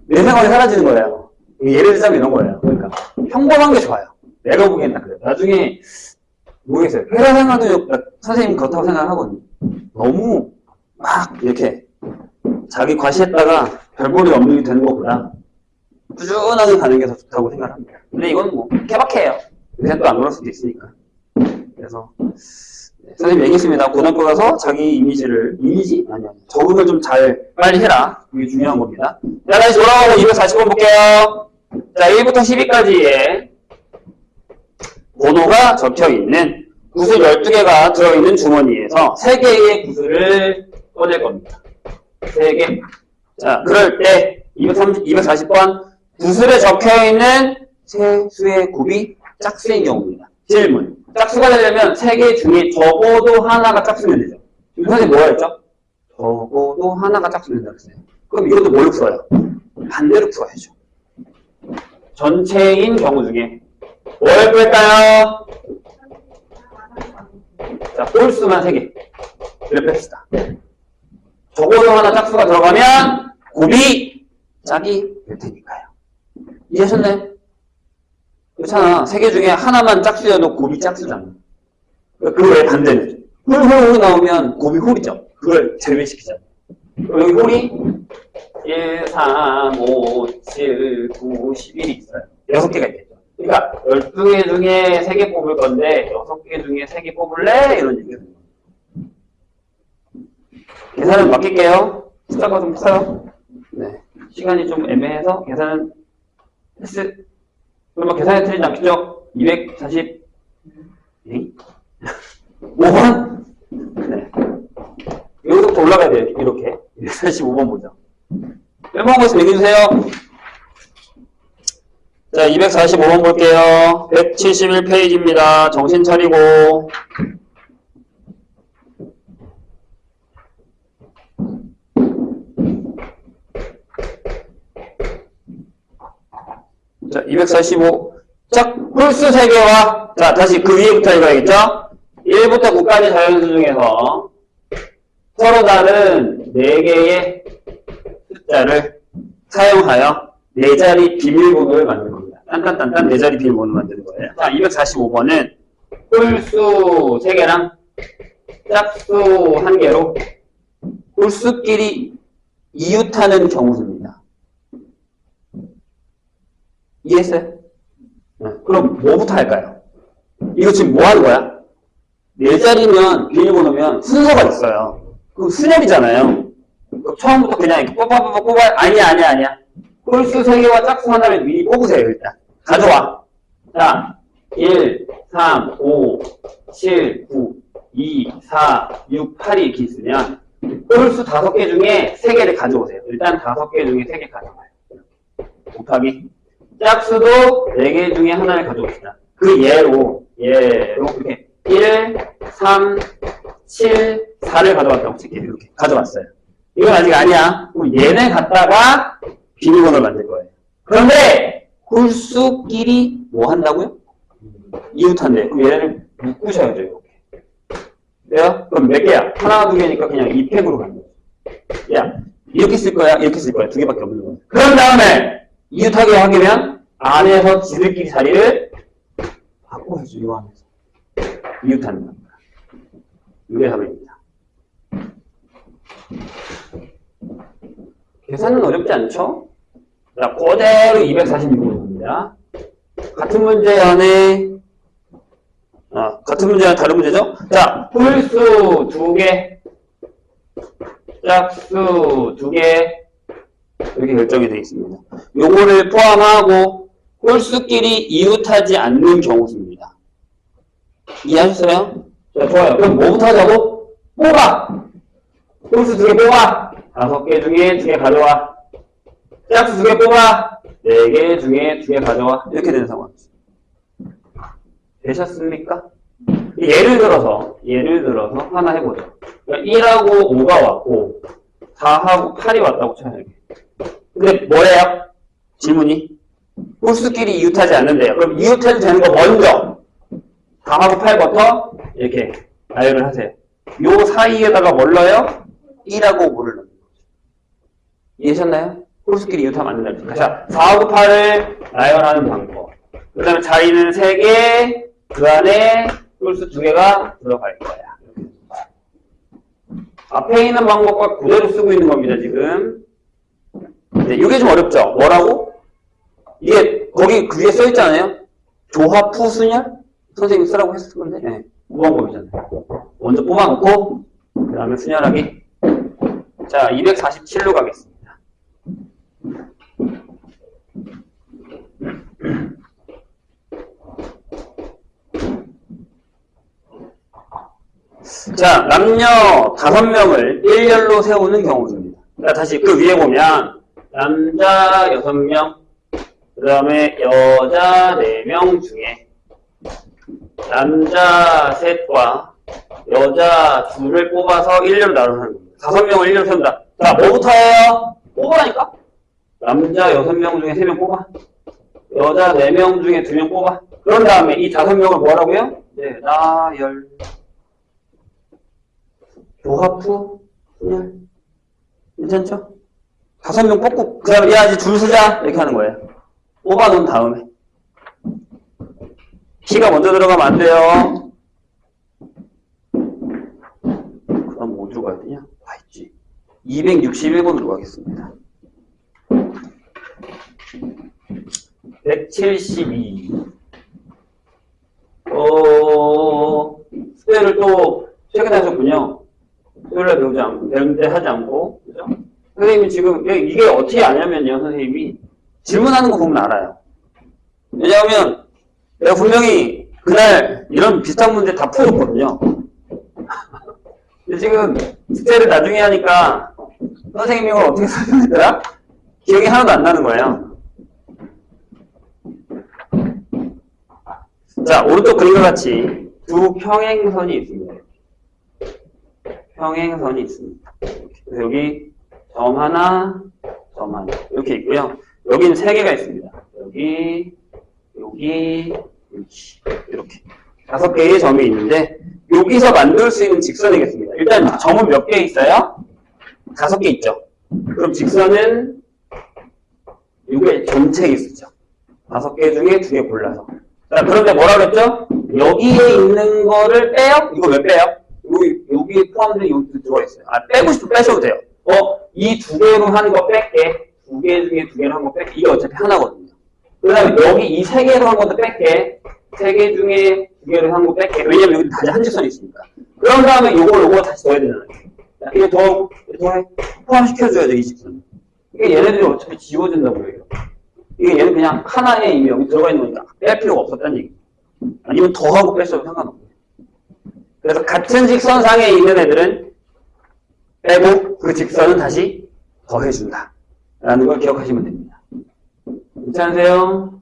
내 생활이 사라지는 거예요. 예를 들자면 이런 거예요. 그러니까 평범한 게 좋아요. 내가 보기엔 딱 그래요. 나중에 모르겠어요. 회사 생활도 선생님 그렇다고 생각하거든요. 너무 막 이렇게 자기 과시했다가 별볼이 없는 게 되는 것보다 꾸준하게 가는 게 더 좋다고 생각합니다. 근데 이건 뭐 케바케예요. 요새 또 안 그럴 수도 있으니까. 그래서 선생님 얘기했습니다. 고등학교 가서 자기 이미지? 아니요. 적응을 좀 잘 빨리 해라. 이게 중요한 겁니다. 자, 다시 돌아가고 240번 볼게요. 자, 1부터 12까지의 번호가 적혀있는 구슬 12개가 들어있는 주머니에서 3개의 구슬을 꺼낼 겁니다. 3개. 자, 그럴 때 240번 구슬에 적혀있는 세 수의 곱이 짝수인 경우입니다. 질문. 짝수가 되려면 3개 중에 적어도 하나가 짝수면 되죠. 지금 선생님 뭐라 했죠? 적어도 하나가 짝수면 된다고 했어요. 그럼 이것도 뭘로 풀어요? 반대로 풀어야죠. 전체인 경우 중에 뭘 뺄까요? 자, 홀수만 3개. 이렇게 뺍시다. 적어도 하나 짝수가 들어가면 곱이 짝이 될 테니까요. 이해하셨나요? 그렇잖아. 3개 중에 하나만 짝수여도 곱이 짝수잖아. 그 외에 반대는 홀 나오면 곱이 홀이죠. 그걸 제외시키자. 여기 홀이 1, 3, 5, 7, 9, 11이 있어요. 6개가 있겠죠. 그러니까 12개 중에 3개 뽑을 건데 6개 중에 3개 뽑을래? 이런 얘기가 됩니다. 계산은 맡길게요. 숫자가 좀 커요. 네. 시간이 좀 애매해서 계산은 그러면 계산이 틀리지 않겠죠? 240 5번? 네. 여기서부터 올라가야 돼요. 이렇게 245번 보죠. 빼먹은 거 있으면 얘기해주세요. 자, 245번 볼게요. 171페이지입니다. 정신 차리고. 자, 245. 짝, 홀수 3개와, 자, 다시 그 위에부터 읽어야겠죠? 1부터 9까지 자연수 중에서 서로 다른 4개의 숫자를 사용하여 4자리 비밀번호를 만드는 겁니다. 딴딴딴딴 4자리 비밀번호를 만드는 거예요. 자, 245번은 홀수 3개랑 짝수 1개로 홀수끼리 이웃하는 경우입니다. 이해했어요? 네. 그럼 뭐부터 할까요? 이거 지금 뭐 하는 거야? 4자리면 비밀번호면 순서가 있어요. 그 수렴이잖아요. 처음부터 그냥 이렇게 뽑아. 아니야. 홀수 3개와 짝수 하나를 미리 뽑으세요, 일단. 가져와. 자, 1, 3, 5, 7, 9, 2, 4, 6, 8이 이렇게 있으면 홀수 5개 중에 3개를 가져오세요. 일단 5개 중에 3개 가져와요. 곱하기. 짝수도 4개 중에 하나를 가져옵시다. 그 예로 이렇게 1, 3, 7, 4를 가져왔다고 칠게요. 이렇게 가져왔어요. 이건 아직 아니야. 그럼 얘네 갖다가 비밀번호를 만들 거예요. 그런데 홀수끼리 뭐 한다고요? 이웃한대. 그럼 얘네를 묶으셔야죠. 이렇게. 돼요? 그럼 몇 개야? 하나, 2개니까 그냥 2팩으로 가는 거죠. 야, 이렇게 쓸 거야? 이렇게 쓸 거야? 2개밖에 없는 거야. 그런 다음에 이웃하게 하려면 안에서 지들끼리 자리를 바꿔야죠. 이 안에서. 이웃하는 겁니다. 이게 답입니다. 계산은 어렵지 않죠? 자, 그대로 246으로 봅니다. 같은 문제 안에 같은 문제 안에 다른 문제죠? 자, 홀수 2개, 짝수 2개 이렇게 결정이 되어 있습니다. 요거를 포함하고 홀수끼리 이웃하지 않는 경우입니다. 이해하셨어요? 자, 좋아요. 그럼 뭐부터 하자고? 뽑아! 홀수 2개 뽑아! 5개 중에 2개 가져와. 짝수 2개 뽑아! 4개 중에 2개 가져와. 이렇게 되는 상황이죠. 되셨습니까? 예를 들어서 하나 해보죠. 그러니까 1하고 5가 왔고 4하고 8이 왔다고 쳐요. 근데 뭐예요? 질문이 홀수끼리 이웃하지 않는데요. 그럼 이웃해도 되는 거 먼저 4하고 8부터 이렇게 나열을 하세요. 요 사이에다가 뭘 넣어요? 1하고 5를 넣는 거죠. 이해하셨나요? 홀수끼리 이웃하면 안 된다. 자, 4하고 8을 나열하는 방법. 그 다음에 자리는 3개, 그 안에 솔수 두 개가 들어갈 거야. 앞에 있는 방법과 그대로 쓰고 있는 겁니다, 지금. 네, 이게 좀 어렵죠? 뭐라고? 이게, 거기 그 위에 써있잖아요? 조합 후 순열? 선생님이 쓰라고 했을 건데, 네. 그 방법이잖아요. 먼저 뽑아놓고, 그 다음에 순열하기. 자, 247로 가겠습니다. 자, 남녀 5명을 1열로 세우는 경우입니다. 자, 다시 그 위에 보면, 남자 6명, 그 다음에 여자 4명 중에, 남자 셋과 여자 둘을 뽑아서 1렬로 나누는 겁니다. 5명을 1렬로 세운다. 자, 뭐부터 해요? 뽑으라니까? 남자 6명 중에 3명 뽑아. 여자 4명 중에 2명 뽑아. 그런 다음에 이 5명을 뭐라고요? 네, 나열. 조합 후, 순열. 괜찮죠? 5명 뽑고, 그 다음에 야, 이제 줄 서자. 이렇게 하는 거예요. 뽑아놓은 다음에. 키가 먼저 들어가면 안 돼요. 그럼 뭐 어디로 가야 되냐? 와 있지. 261번으로 가겠습니다. 172. 수혜를 또 최근에 하셨군요. 수혜를 배우는데 하지 않고. 그죠? 선생님이 지금, 이게 어떻게 아냐면요, 선생님이. 질문하는 거 보면 알아요. 왜냐하면, 내가 분명히 그날 이런 비슷한 문제 다 풀었거든요. 근데 지금 숙제를 나중에 하니까 선생님이 이걸 어떻게 설명했더라? 기억이 하나도 안 나는 거예요. 자, 오른쪽 그림과 같이 두 평행선이 있습니다. 평행선이 있습니다. 그래서 여기 점 하나, 점 하나 이렇게 있고요. 여기는 3개가 있습니다. 여기, 이렇게 5개의 점이 있는데 여기서 만들 수 있는 직선이겠습니다. 일단 점은 몇 개 있어요? 5개 있죠. 그럼 직선은 이게 전체 있었죠. 5개 중에 2개 골라서. 자, 그런데 뭐라 그랬죠? 여기에 있는 거를 빼요? 이거 왜 빼요? 여기 포함된 여기 들어가 있어요. 빼고 싶으면 빼셔도 돼요. 이 2개로 하는 거 뺄게. 2개 중에 2개로 한 거 뺄게. 이게 어차피 하나거든요. 그 다음에 여기 이 3개로 한 것도 뺄게. 3개 중에 2개로 한 거 뺄게. 왜냐면 여기 다시 한 직선이 있으니까. 그런 다음에 요거 다시 더해야 되잖아요. 이게 더 포함시켜줘야 돼, 이 직선. 이게 얘네들이 어차피 지워진다고 해요. 이게 얘는 그냥 하나에 이미 여기 들어가 있는 거니까 뺄 필요가 없었다는 얘기. 아니면 더하고 뺐어도 상관없고요. 그래서 같은 직선상에 있는 애들은 빼고 그 직선은 다시 더해준다. 라는 걸 기억하시면 됩니다. 괜찮으세요?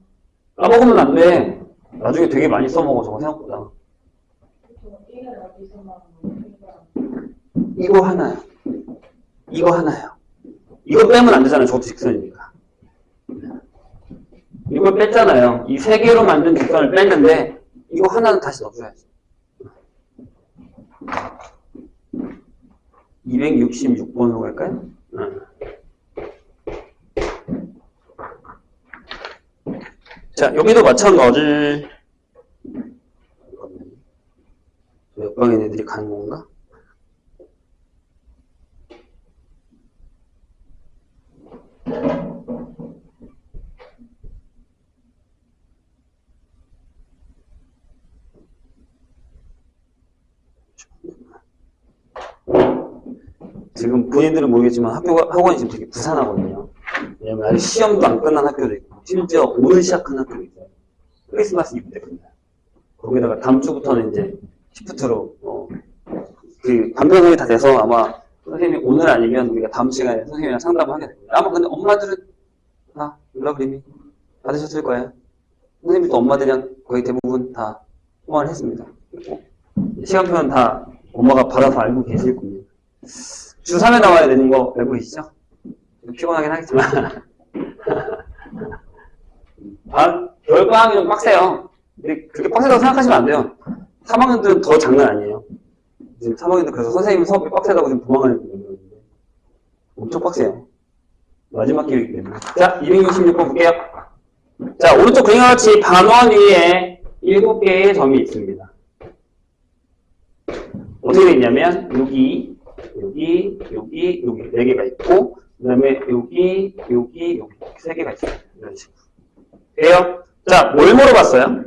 까먹으면 안 돼. 나중에 되게 많이 써먹어, 저거 생각보다. 이거 하나요. 이거 하나요. 이거 빼면 안 되잖아요. 저것도 직선이니까. 이걸 뺐잖아요. 이 3개로 만든 직선을 뺐는데 이거 하나는 다시 넣어줘야지. 266번으로 갈까요? 자, 여기도 마찬가지. 옆방에 애들이 가는 건가? 지금 본인들은 모르겠지만 학원이 지금 되게 부산하거든요. 왜냐면 아직 시험도 안 끝난 학교도 있고, 심지어 오늘 시작한 학교도 있어요. 크리스마스 이브 때문에. 거기다가 다음 주부터는 이제 시프트로, 그 반편성이 다 돼서 아마 선생님이 오늘 아니면 우리가 다음 시간에 선생님이랑 상담을 하게 됩니다. 아마 근데 엄마들은 다 연락을 이미 받으셨을 거예요. 선생님도 엄마들이랑 거의 대부분 다 통화를 했습니다. 시간표는 다 엄마가 받아서 알고 계실 겁니다. 주 3회 나와야 되는 거 알고 계시죠? 피곤하긴 하겠지만. 겨울방학이 좀 빡세요. 근데 그렇게 빡세다고 생각하시면 안 돼요. 3학년들은 더 장난 아니에요. 지금 3학년들 그래서 선생님 수업이 빡세다고 지금 도망가는 분이 있는데 엄청 빡세요. 마지막 기회이기 때문에. 자, 266번 볼게요. 자, 오른쪽 그림과 같이 반원 위에 7개의 점이 있습니다. 어떻게 돼 있냐면, 여기, 4개가 있고, 그 다음에 여기, 3개가 있어요. 이런 식으로. 돼요? 자, 뭘 물어봤어요?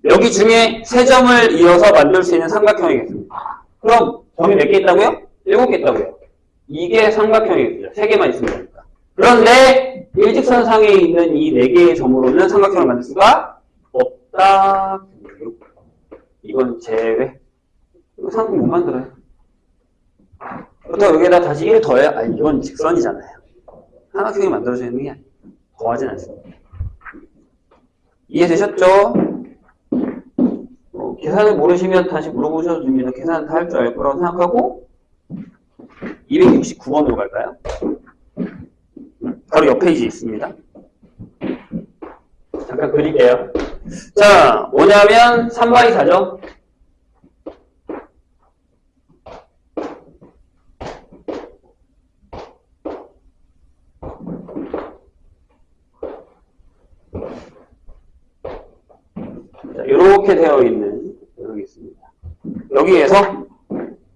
여기 중에 3점을 이어서 만들 수 있는 삼각형이겠습니다. 그럼 점이 몇 개 있다고요? 7개 있다고요. 이게 삼각형이겠죠. 3개만 있으면 되니까. 그런데 일직선상에 있는 이 4개의 점으로는 삼각형을 만들 수가 없다. 이건 제외. 이거 삼각형 못 만들어요. 그렇다고 여기에다 다시 1 더해요? 아니, 이건 직선이잖아요. 삼각형이 만들어져 있는 게 아니에요. 더하진 않습니다. 이해되셨죠? 계산을 모르시면 다시 물어보셔도 됩니다. 계산은 다 할 줄 알 거라고 생각하고 269번으로 갈까요? 바로 옆 페이지에 있습니다. 잠깐 그릴게요. 자, 뭐냐면 3바이 4죠? 자, 이렇게 되어 있는 여기 있습니다. 여기에서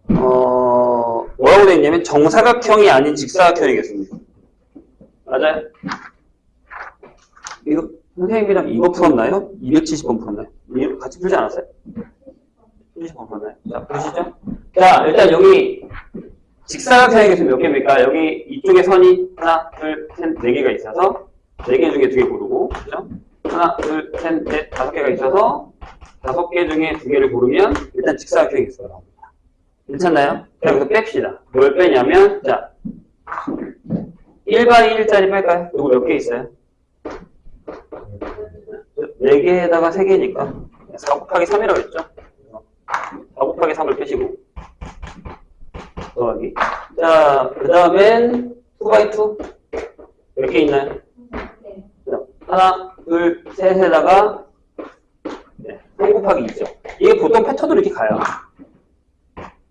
뭐라고 되어 있냐면 정사각형이 아닌 직사각형이겠습니다. 맞아요? 이거 선생님이랑 이거 풀었나요? 270번 풀었나요? 같이 풀지 않았어요? 70번 풀었나요? 자, 보시죠. 자, 일단 여기 직사각형이겠습니다. 몇 개입니까? 여기 이쪽에 선이 하나, 둘, 셋, 4개가 있어서 4개 중에 2개 고르고, 그죠? 하나, 둘, 셋, 넷, 5개가 있어서 5개 중에 2개를 고르면 일단 직사각형이 있어요. 괜찮나요? 자, 여기서 뺍시다. 뭘 빼냐면, 자, 1바이 1짜리 뺄까요? 이거 몇 개 있어요? 4개에다가 3개니까 4 곱하기 3이라고 했죠? 4 곱하기 3을 빼시고 더하기. 자, 그 다음엔 2바이2 몇 개 있나요? 자, 하나, 둘, 셋에다가 3 곱하기 2죠. 이게 보통 패턴으로 이렇게 가요.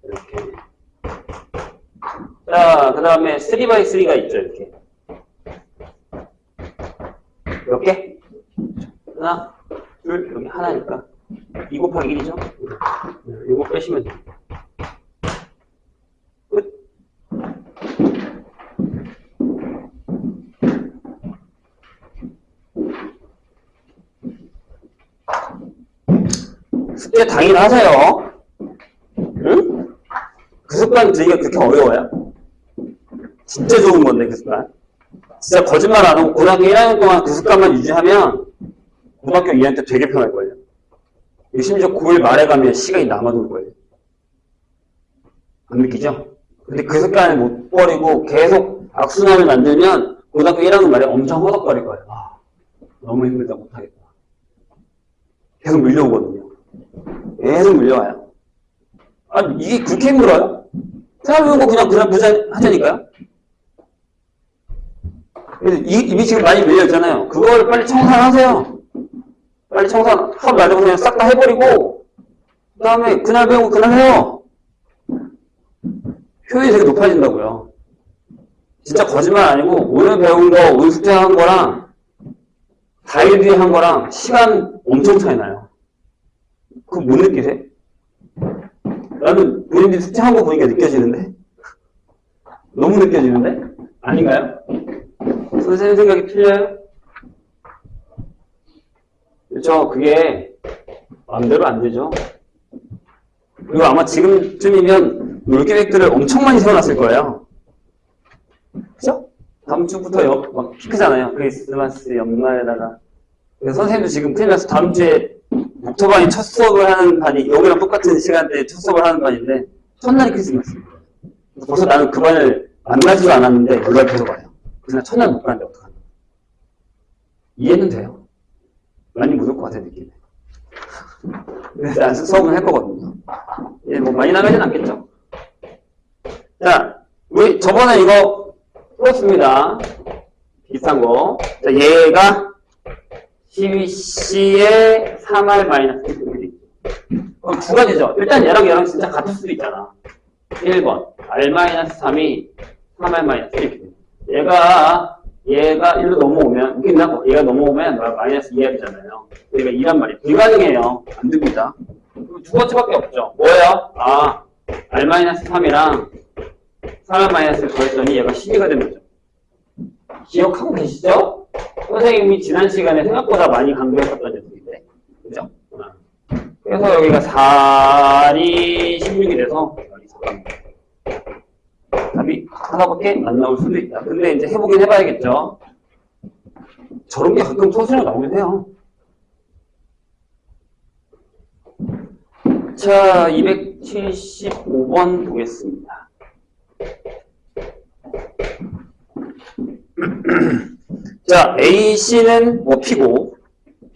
이렇게. 자, 그 다음에 3바이3가 있죠, 이렇게. 몇 개? 하나, 둘, 여기 하나니까 2 곱하기 1이죠? 이거 빼시면 돼요. 끝. 숙제 당연히 하세요. 응? 그 습관 들이기가 그렇게 어려워요? 진짜 좋은 건데, 그 습관. 진짜 거짓말 안 하고 고등학교 1학년 동안 그 습관만 유지하면 고등학교 2학년 때 되게 편할걸요. 심지어 고1 말에 가면 시간이 남아돌 거예요. 안 느끼죠? 근데 그 습관을 못 버리고 계속 악순환을 만들면 고등학교 1학년 말에 엄청 허덕거릴 거예요. 아, 너무 힘들다, 못하겠다. 계속 밀려오거든요. 계속 밀려와요. 아, 이게 그렇게 힘들어요? 생각해보고 그냥 하자니까요? 이미 지금 많이 밀려있잖아요. 그걸 빨리 청산하세요. 빨리 청산, 수업 말고 그냥 싹 다 해버리고, 그 다음에 그날 배우고 그날 해요. 효율이 되게 높아진다고요. 진짜 거짓말 아니고, 오늘 배운 거, 오늘 숙제한 거랑, 다일 뒤에 한 거랑 시간 엄청 차이 나요. 그거 못 느끼세요? 나는 본인들이 숙제한 거 보니까 느껴지는데? 너무 느껴지는데? 아닌가요? 선생님 생각이 틀려요? 그렇죠. 그게 마음대로 안 되죠. 그리고 아마 지금쯤이면 놀계획들을 엄청 많이 세워놨을 거예요. 그죠? 다음 주부터 막 피크잖아요. 크리스마스 연말에다가. 그래서 선생님도 지금 큰일 나서 다음 주에 목토반이 첫 수업을 하는 반이 여기랑 똑같은 시간대에 첫 수업을 하는 반인데 첫날이 크리스마스입니다. 벌써 나는 그 반을 만나지도 않았는데 연락이 계속 와요. 그래서 첫날 못 가는데 어떡하나. 이해는 돼요. 많이 묻을 것 같아, 느낌에. 그래서 난 수업은 할 거거든요. 예, 뭐 많이 나가진 않겠죠? 자, 우리 저번에 이거 풀었습니다. 비슷한 거. 자, 얘가 CBC의 3R 마이너스 1. 그럼 두 가지죠. 일단 얘랑 진짜 같을 수도 있잖아. 1번. R-3이 3R 마이너스 1. 얘가 1로 넘어오면, 얘가 넘어오면 마이너스 2R이잖아요. 얘가 2란 말이에요. 불가능해요. 안 됩니다. 두 번째밖에 없죠. 뭐예요? 아, R-3이랑 3R-를 더했더니 얘가 12가 되는 거죠. 기억하고 계시죠? 선생님이 지난 시간에 생각보다 많이 강조했었던 녀석인데. 그죠? 그래서 여기가 4이 16이 돼서 답이 하나밖에 안 나올 수도 있다. 근데 이제 해보긴 해봐야겠죠. 저런 게 가끔 소수로 나오긴 해요. 자, 275번 보겠습니다. 자, AC는 뭐 P고,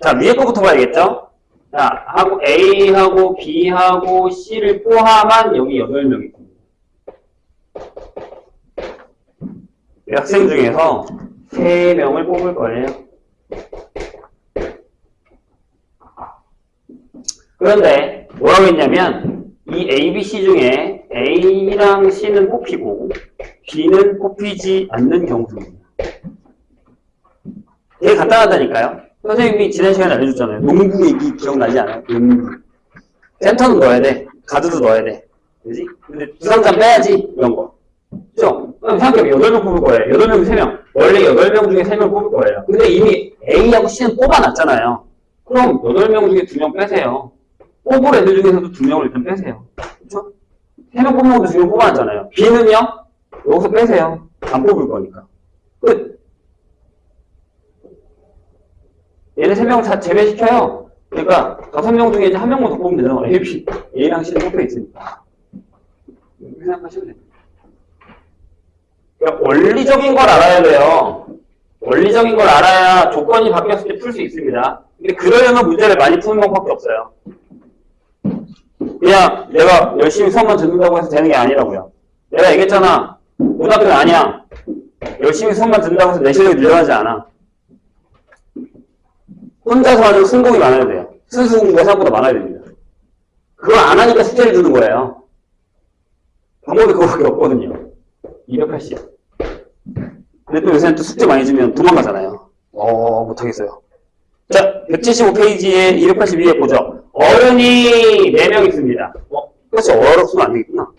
자, 위에 거부터 봐야겠죠? 자, 하고 A하고 B하고 C를 포함한 여기 8명이 있습니다. 학생 중에서 3명을 뽑을 거예요. 그런데 뭐라고 했냐면 이 A, B, C 중에 A랑 C는 뽑히고 B는 뽑히지 않는 경우입니다. 되게 간단하다니까요. 선생님이 지난 시간에 알려줬잖아요. 농구 얘기 기억나지 않아요? 농구. 센터는 넣어야 돼. 가드도 넣어야 돼. 그지? 근데 두상장 빼야지. 이런 거. 그죠? 생각해보면 8명 뽑을 거예요. 8명 3명. 원래 8명 중에 3명 뽑을 거예요. 근데 이미 A하고 C는 뽑아놨잖아요. 그럼 8명 중에 2명 빼세요. 뽑을 애들 중에서도 2명을 일단 빼세요. 그쵸? 3명 뽑는 것도 2명 뽑아놨잖아요. B는요? 여기서 빼세요. 안 뽑을 거니까. 끝. 얘네 3명 다 제외시켜요. 그러니까 5명 중에 이제 1명만 더 뽑으면 되잖아. A, B, A랑 C는 뽑혀 있으니까. 이렇게 생각하시면 됩니다. 그러니까 원리적인 걸 알아야 돼요. 원리적인 걸 알아야 조건이 바뀌었을 때 풀 수 있습니다. 근데 그러려면 문제를 많이 푸는 방법밖에 없어요. 그냥 내가 열심히 수업만 듣는다고 해서 되는 게 아니라고요. 내가 얘기했잖아. 고등학교는 아니야. 열심히 수업만 듣는다고 해서 내 실력이 늘어나지 않아. 혼자서 하는 순공이 많아야 돼요. 순수 공부가 생각보다 많아야 됩니다. 그걸 안 하니까 숙제를 주는 거예요. 방법이 그거밖에 없거든요. 280. 근데 또 요새는 또 숙제 많이 주면 도망가잖아요. 못하겠어요. 자, 175페이지에 282에 보죠. 어른이 4명 있습니다. 그렇지, 어로 쓰면 안 되겠구나.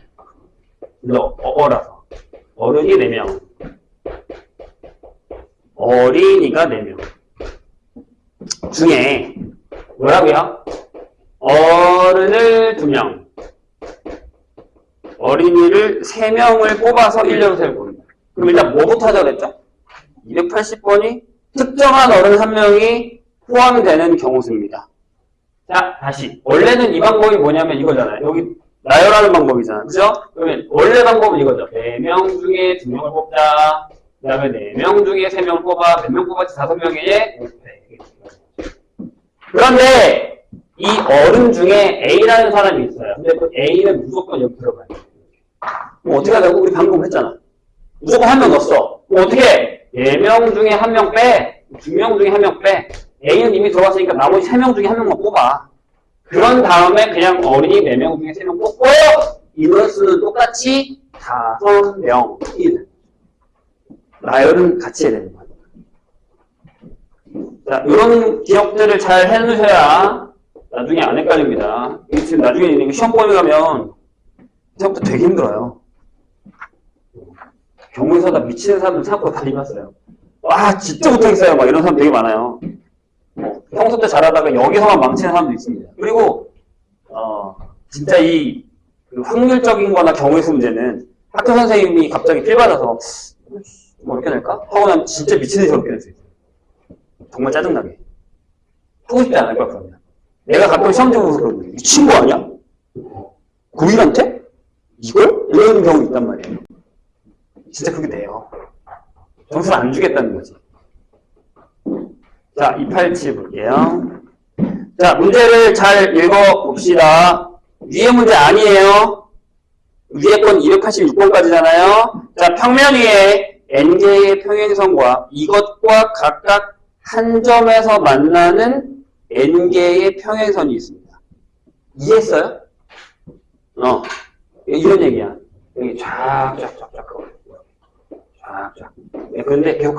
어라서. 어른이 4명. 어린이가 4명. 중에, 뭐라고요? 어른을 2명. 어린이를 3명을 뽑아서 1년생을 보릅니다. 그럼 일단 뭐부터 하자고 그랬죠? 280번이 특정한 어른 1명이 포함되는 경우수입니다. 자, 다시. 원래는 이 방법이 뭐냐면 이거잖아요. 여기 나열하는 방법이잖아요. 그죠? 그러면 원래 방법은 이거죠. 4명 중에 2명을 뽑자. 그 다음에 4명 중에 3명을 뽑아. 몇 명 뽑았지? 5명에 5배. 그런데 이 어른 중에 A라는 사람이 있어요. 근데 그 A는 무조건 여기 들어가요. 뭐 어떻게 하자고? 우리 방금 했잖아. 무조건 1명 넣었어. 그럼 어떻게 해? 4명 중에 1명 빼. 2명 중에 1명 빼. A는 이미 들어갔으니까 나머지 3명 중에 1명만 뽑아. 그런 다음에 그냥 어린이 4명 중에 3명 뽑고 인원수는 똑같이 5명이 나열은 같이 해야 되는 거예요. 자, 이런 기억들을 잘 해놓으셔야 나중에 안 헷갈립니다. 지금 나중에 시험 보험에 가면 생각보다 되게 힘들어요. 경우에서 다 미치는 사람들 생각보다 많이 봤어요. 와, 진짜 못하겠어요. 막 이런 사람 되게 많아요. 평소 때 잘하다가 여기서만 망치는 사람도 있습니다. 그리고 진짜 이 확률적인 거나 경우의 수 문제는 학교 선생님이 갑자기 필 받아서 뭐 이렇게 낼까? 하고 나면 진짜 미치는 저렇게 낼 수 있어요. 정말 짜증나게. 하고 싶지 않을 것 같습니다. 내가 가끔 시험 보고서 그러거든요. 미친 거 아니야? 고1한테? 이걸? 이런 경우 있단 말이에요. 진짜 그게 돼요. 점수를 안 주겠다는 거지. 자, 287 볼게요. 자, 문제를 잘 읽어봅시다. 위에 문제 아니에요. 위에 건 286번까지잖아요. 자, 평면 위에 n개의 평행선과 이것과 각각 한 점에서 만나는 n개의 평행선이 있습니다. 이해했어요? 이런 얘기야. 여기 쫙쫙쫙쫙 쫙쫙. 그런데 계속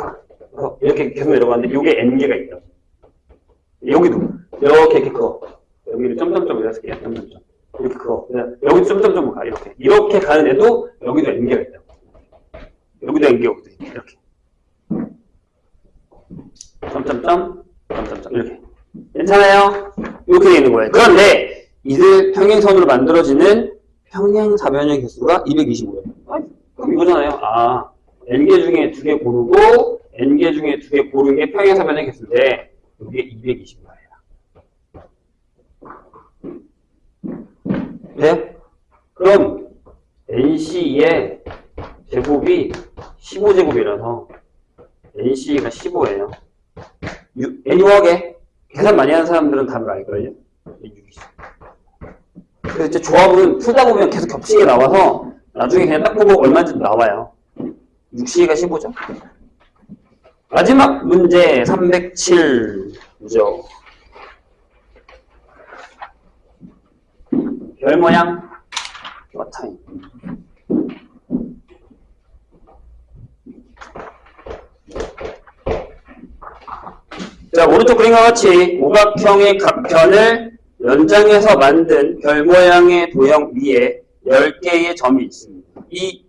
이렇게 계속 내려가는데 이게 n개가 있다. 여기도 이렇게 커. 여기를 점점점으로 쓸게요. 점점점. 이렇게 그거. 여기 점점점으로 가. 이렇게. 이렇게 가는 애도 여기도 N개가 있다고. 여기도 N개, 여기도 N개. 이렇게. 점점점, 점점점. 이렇게. 괜찮아요? 이렇게 되어 있는 거예요. 그런데 이들 평행선으로 만들어지는 평행사변의 개수가 225예요. 그럼 이거잖아요. 아, N개 중에 2개 고르고 N개 중에 2개 고른 게 평행사변의 개수인데 이게 220이에요. 돼요? 그럼 NC의 제곱이 15제곱이라서 NC가 15예요. N유하게 계산 많이 하는 사람들은 답을 알걸요? 그래서 이제 조합은 풀다 보면 계속 겹치게 나와서 나중에 그냥 딱 보고 얼마인지 나와요. 6C가 15죠? 마지막 문제 307죠. 별 모양 타임. 자, 오른쪽 그림과 같이 오각형의 각편을 연장해서 만든 별 모양의 도형 위에 10개의 점이 있습니다. 이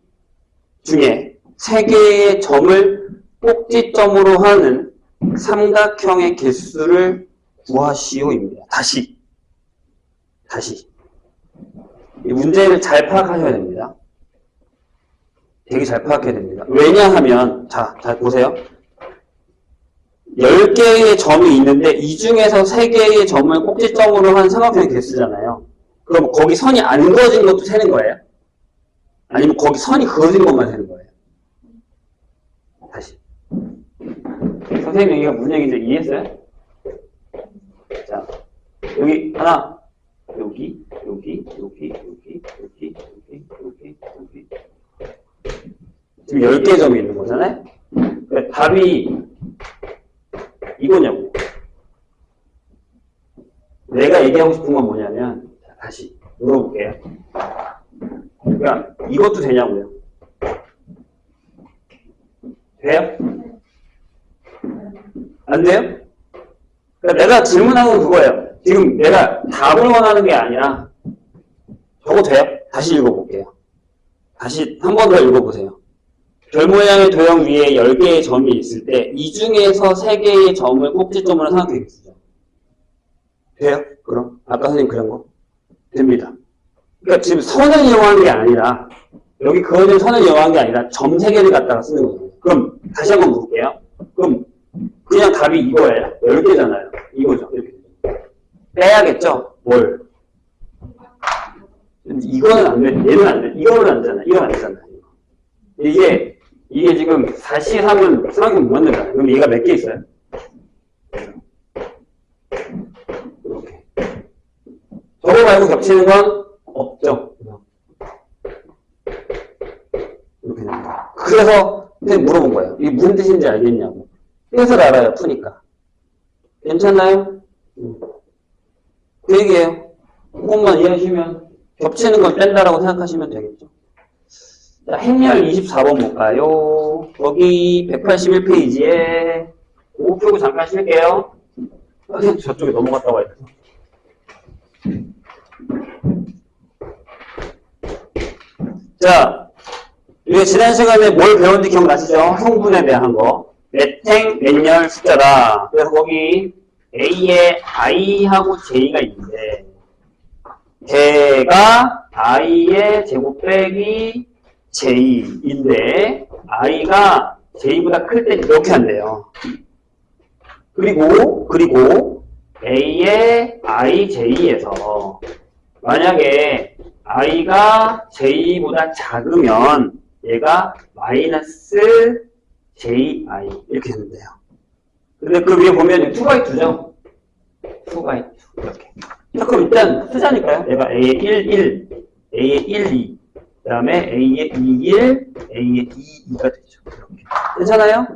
중에 3개의 점을 꼭지점으로 하는 삼각형의 개수를 구하시오입니다. 다시. 이 문제를 잘 파악하셔야 됩니다. 되게 잘 파악해야 됩니다. 왜냐하면, 자, 잘 보세요. 10개의 점이 있는데 이 중에서 3개의 점을 꼭지점으로 한 삼각형의 개수잖아요. 그럼 거기 선이 안 그어진 것도 세는 거예요? 아니면 거기 선이 그어진 것만 세는 거예요? 다시. 선생님 여기가 무슨 얘기인지 이해했어요? 자, 여기 하나, 여기. 지금 10개의 점이 있는 거잖아요? 그러니까 답이 이거냐고. 내가 얘기하고 싶은 건 뭐냐면, 다시 물어볼게요. 그러니까 이것도 되냐고요. 돼요? 안 돼요? 그러니까 내가 질문하는 건 그거예요. 지금 내가 답을 원하는 게 아니라 저거 돼요? 다시 읽어볼게요. 다시 한 번 더 읽어보세요. 별 모양의 도형 위에 10개의 점이 있을 때 이 중에서 3개의 점을 꼭지점으로 생각해보시죠. 돼요? 그럼? 아까 선생님 그런 거? 됩니다. 그러니까 지금 선을 이용하는 게 아니라 여기 그어진 선을 이용하는 게 아니라 점 3개를 갖다가 쓰는 거예요. 그럼 다시 한번 물을게요. 그럼 그냥 답이 이거예요. 10개잖아요. 이거죠. 이렇게. 빼야겠죠? 뭘? 이거는 안 돼. 얘는 안 돼. 이거는 안 되잖아. 이건 안 되잖아. 이게 지금 4C3은 삼각형 못 만들잖아요. 그럼 얘가 몇 개 있어요? 이렇게. 저거 말고 겹치는 건 없죠. 이렇게 됩니다. 그래서 선생님 물어본 거예요. 이게 무슨 뜻인지 알겠냐고. 뜻을 알아요. 푸니까. 괜찮나요? 그 얘기예요. 그것만 이해하시면 겹치는 걸 뺀다라고 생각하시면 되겠죠. 자, 행렬 24번 볼까요? 거기 181페이지에 그거 풀고 잠깐 쉴게요. 저쪽에 넘어갔다 와야 돼서. 자, 우리가 지난 시간에 뭘 배웠는지 기억나시죠? 형분에 대한 거. 몇행 몇열 숫자다. 그래서 거기 A에 I하고 J가 있는데 걔가 I의 제곱 빼기 J인데 I가 J보다 클 때 이렇게 한대요. 그리고 A의 IJ에서 만약에 I가 J보다 작으면 얘가 마이너스 JI 이렇게 되는데요. 근데 그 위에 보면 2x2죠? 2x2 이렇게. 자, 그럼 일단 쓰자니까요. 얘가 A의 1, 1, A의 1, 2, 그 다음에 A의 2, 1, A의 2, 2가 되죠. 이렇게. 괜찮아요?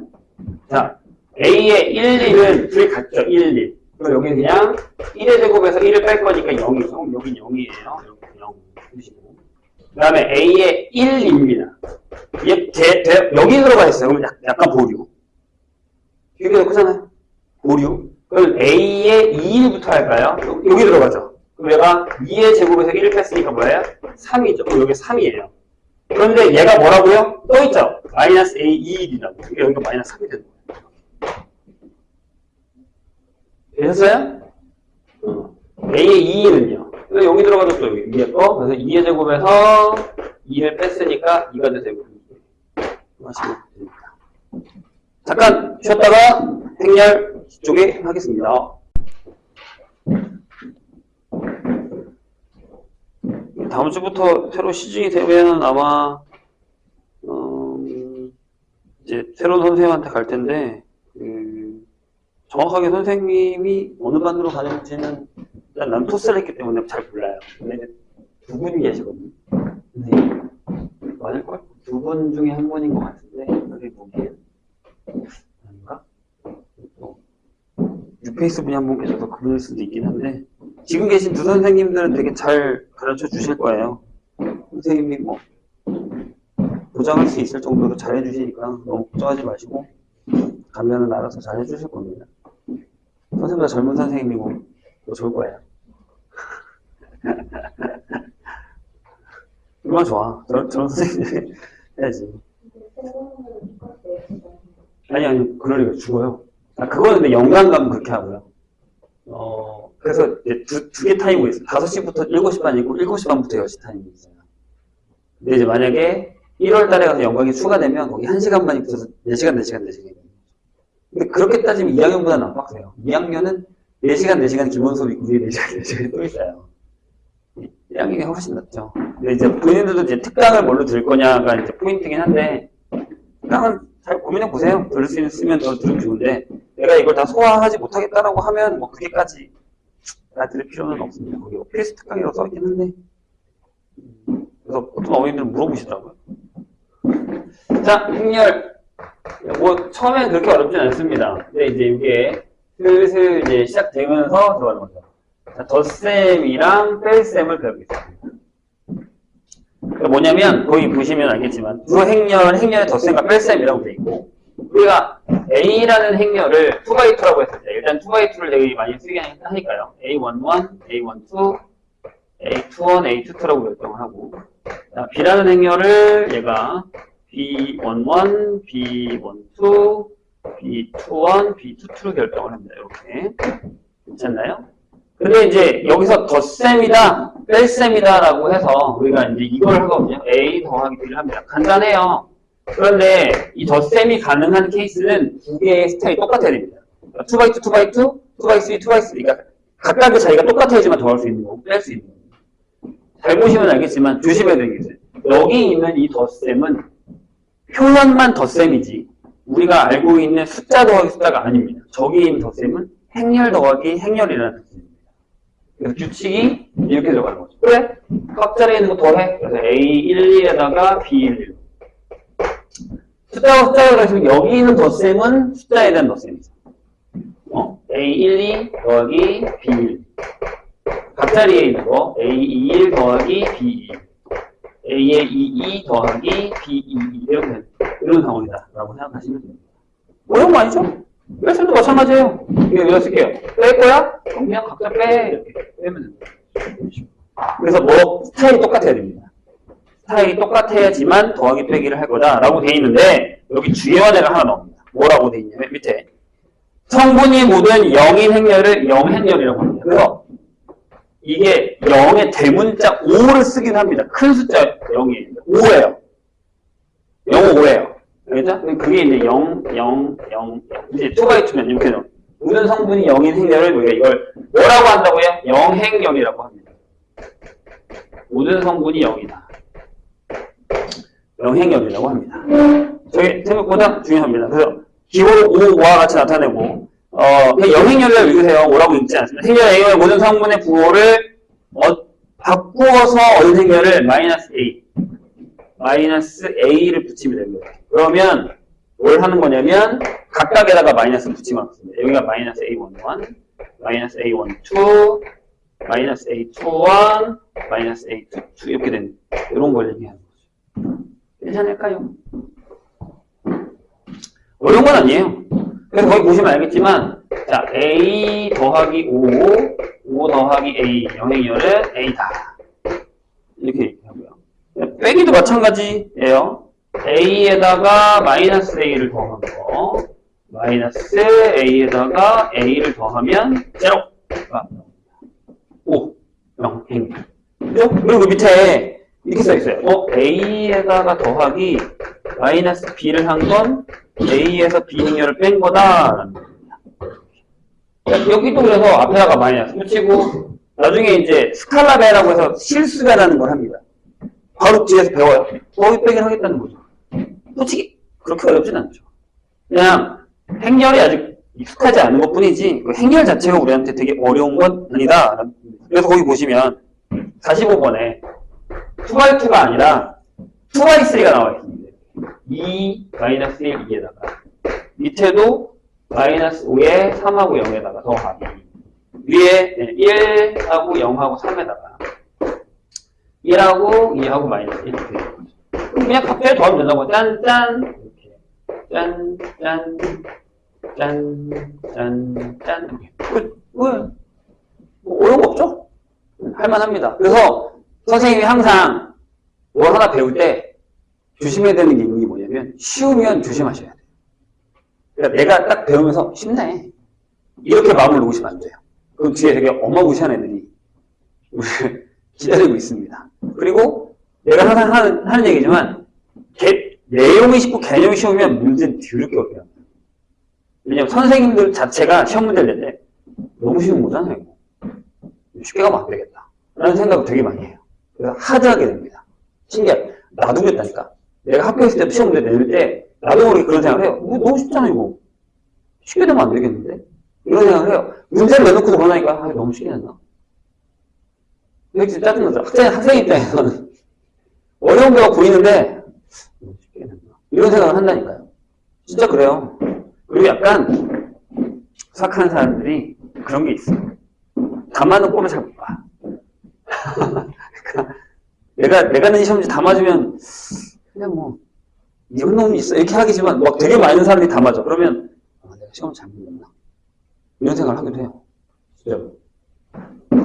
자, A의 1, 2는 둘이 같죠? 1, 1. 그럼 여기 그냥 1의 제곱에서 1을 뺄 거니까 0이죠. 여긴 0이에요. 이렇게 0 주시고. 그 다음에 A의 1, 2입니다. 여기 들어가 있어요. 그럼 약간 보류. 여기가 크잖아요. 보류. 그럼 A의 2, 1부터 할까요? 여기 들어가죠. 그럼 얘가 2의 제곱에서 1을 뺐으니까 뭐예요? 3이죠. 그럼 여기 3이에요. 그런데 얘가 뭐라고요? 또 있죠? 마이너스 A 2이라고. 여기가 마이너스 3이 되는 거예요. 되셨어요? A의 2는요. 그래서 여기 들어가서 또 여기 위에 거. 그래서 2의 제곱에서 2를 뺐으니까 2가 되고. 하시면 됩니다. 잠깐 쉬었다가 행렬 뒤쪽에 하겠습니다. 다음 주부터 새로 시중이 되면 아마 이제 새로운 선생님한테 갈 텐데 정확하게 선생님이 어느 반으로 가는지는 일단 난 토스를 했기 때문에 잘 몰라요. 근데 두 분이 계시거든요. 선생님 맞을걸? 두 분 중에 한 분인 것 같은데 그게 뭐게요? 아닌가? 뉴페이스 분이 한 분 계셔서 그분일 수도 있긴 한데 지금 계신 두 선생님들은 되게 잘 가르쳐 주실 거예요. 선생님이 뭐 보장할 수 있을 정도로 잘 해주시니까 너무 걱정하지 마시고 가면은 알아서 잘 해주실 겁니다. 선생님보다 젊은 선생님이고 더 좋을 거예요. 얼마나 좋아. 저런 선생님 해야지. 아니 그러니까 죽어요. 그거는 근데 연간 가면 그렇게 하고요. 그래서 이제 두 개 타임이 있어요. 5시부터 7시 반이 있고 7시 반부터 10시 타임이 있어요. 근데 이제 만약에 1월 달에 가서 연강이 추가되면 거기 1시간만이 붙어서 4시간. 근데 그렇게 따지면 2학년보다는 안 빡세요. 2학년은 4시간, 4시간 기본 수업이 있고 뒤에 4시간, 4시간 또 있어요. 1학년이 훨씬 낫죠. 근데 이제 본인들도 이제 특강을 뭘로 들을 거냐가 이제 포인트긴 한데, 특강은 잘 고민해 보세요. 들을 수 있으면 더 들으면 좋은데, 내가 이걸 다 소화하지 못하겠다라고 하면 뭐 그게까지 다 들을 필요는 없습니다. 거기 필수 특강이라고 써있긴 한데. 그래서 어떤 어머님들은 물어보시더라고요. 자, 행렬. 뭐, 처음엔 그렇게 어렵진 않습니다. 근데 이제 이게 슬슬 이제 시작되면서 들어가는 거죠. 자, 덧셈이랑 뺄셈을 배우겠습니다. 그러니까 뭐냐면, 거기 보시면 알겠지만, 두 행렬의 덧셈과 뺄셈이라고 되어 있고, 우리가 A라는 행렬을 2x2라고 했을 때, 일단 2x2를 되게 많이 쓰게 하니까요. A11, A12, A21, A22라고 결정을 하고, 자, B라는 행렬을 얘가 B11, B12, B21, B22로 결정을 합니다. 이렇게. 괜찮나요? 근데 이제 여기서 덧셈이다, 뺄셈이다라고 해서 우리가 이제 이걸 하거든요. A 더하기 B를 합니다. 간단해요. 그런데 이 덧셈이 가능한 케이스는 두 개의 스타일이 똑같아야 됩니다. 2x2, 2x2, 2x3, 2x3. 그러니까 각각의 자리가 똑같아야지만 더할 수 있는 거고, 뺄 수 있는 거고. 잘 보시면 알겠지만 조심해야 되는 게 있어요. 여기 있는 이 덧셈은 표현만 덧셈이지 우리가 알고 있는 숫자 더하기 숫자가 아닙니다. 저기 있는 덧셈은 행렬 더하기 행렬이라는 덧셈입니다. 그래서 규칙이 이렇게 들어가는 거죠. 그래? 깍자리에 있는 거 더해. 그래서 A12에다가 B11. 숫자와 숫자가 들어있으면 여기 있는 덧셈은 숫자에 대한 덧셈이죠. A12 더하기 B1. 각 자리에 있는 거 A21 더하기 B2. A의 22 더하기 B22. 이렇게 이런 상황이다 라고 생각하시면 됩니다. 어려운 거 아니죠? 뺄셈도 마찬가지예요. 이거 쓸게요. 뺄 거야? 그럼 그냥 각자 빼. 이렇게 빼면 됩니다. 그래서 뭐 스타일이 똑같아야 됩니다. 스타일이 똑같아야지만 더하기 빼기를 할 거다 라고 돼 있는데 여기 주의해야 될 하나 나옵니다. 뭐라고 돼 있냐면 밑에 성분이 모든 0인 행렬을 0행렬이라고 합니다. 그래서 이게 0의 대문자 5를 쓰긴 합니다. 큰 숫자 0이에요. 5예요. 0, 5예요. 알겠죠? 그게 이제 0, 0, 0, 0. 이제 2x2면 이렇게 돼요. 모든 성분이 0인 행렬을 우리가 이걸 뭐라고 한다고요? 0행렬이라고 합니다. 모든 성분이 0이다. 0행렬이라고 합니다. 저게 생각보다 중요합니다. 그래서 기호를 5와 같이 나타내고 그냥 0행렬을 읽으세요. 5라고 읽지 않습니다. 행렬 A의 모든 성분의 부호를 바꾸어서 얻은 행렬을 마이너스 A 마이너스 A를 붙이면 됩니다. 그러면 뭘 하는 거냐면 각각에다가 마이너스 붙이면 됩니다. 여기가 마이너스 A11 마이너스 A12 마이너스 A21 마이너스 A22 이렇게 된 이런 걸 얘기하는 거죠. 괜찮을까요? 어려운 건 아니에요. 그래서 거기 보시면 알겠지만 자 A 더하기 5 5 더하기 A, 영행열은 A다. 이렇게 얘기하고요. 빼기도 마찬가지예요. A에다가 마이너스 A를 더한 거, 마이너스 A에다가 A를 더하면 제로가 5, 0, 행. 그죠? 그리고 밑에 이렇게 써있어요. A에다가 더하기 마이너스 B를 한 건 A에서 B 행렬을 뺀 거다. 여기도 그래서 앞에다가 마이너스 붙이고 나중에 이제 스칼라배라고 해서 실수배라는 걸 합니다. 바로 뒤에서 배워요. 거기 빼기를 하겠다는 거죠. 솔직히 그렇게 어렵진 않죠. 그냥 행렬이 아직 익숙하지 않은 것 뿐이지 그 행렬 자체가 우리한테 되게 어려운 건 아니다. 그래서 거기 보시면 45번에 2x2가 아니라 2x3가 나와 있습니다. 2, 마이너스 1, 2에다가 밑에도 마이너스 5에 3하고 0에다가 더하기 위에 1하고 0하고 3에다가 1하고 2하고 마이너스 1 이렇게 되는 거죠. 그냥 갑자기 더하면 된다고. 짠짠 이렇게 짠짠 짠짠짠 뭐 어려운 거 없죠? 할만합니다. 그래서 선생님이 항상 뭘 하나 배울 때 조심해야 되는 게 있는 게 뭐냐면 쉬우면 조심하셔야 돼요. 그러니까 내가 딱 배우면서 쉽네 이렇게 마음을 놓으시면 안 돼요. 그럼 뒤에 되게 어마무시한 애들이 우리를 기다리고 있습니다. 그리고 내가 항상 하는 얘기지만 내용이 쉽고 개념이 쉬우면 문제는 더럽게 어려워요. 왜냐면 선생님들 자체가 시험 문제를 낼 때 너무 쉬운 거잖아요. 쉽게 가면 안 되겠다 라는 생각을 되게 많이 해요. 그래서 하드하게 됩니다. 신기하게. 나도 그랬다니까. 내가 학교에 있을 때 시험 문제 낼 때 나도 모르게 그런 생각을 해요. 이거 너무 쉽잖아 이거. 쉽게 되면 안 되겠는데? 이런 생각을 해요. 문제를 내놓고도 그러니까 너무 쉽게 냈나? 이게 진짜 짜증나죠. 학생 입장에서는 어려운 거가 보이는데 너무 쉽게 냈나? 이런 생각을 한다니까요. 진짜 그래요. 그리고 약간 수학하는 사람들이 그런 게 있어요. 다 맞는 꼴을 잘 못 봐. 그러니까 내가 낸 시험지 다 맞으면 그냥 뭐 이런 놈이 있어 이렇게 하겠지만 막 되게 많은 사람들이 다 맞아. 그러면 내가 시험 잘못 냈나? 이런 생각을 하기도 해요. 진짜로.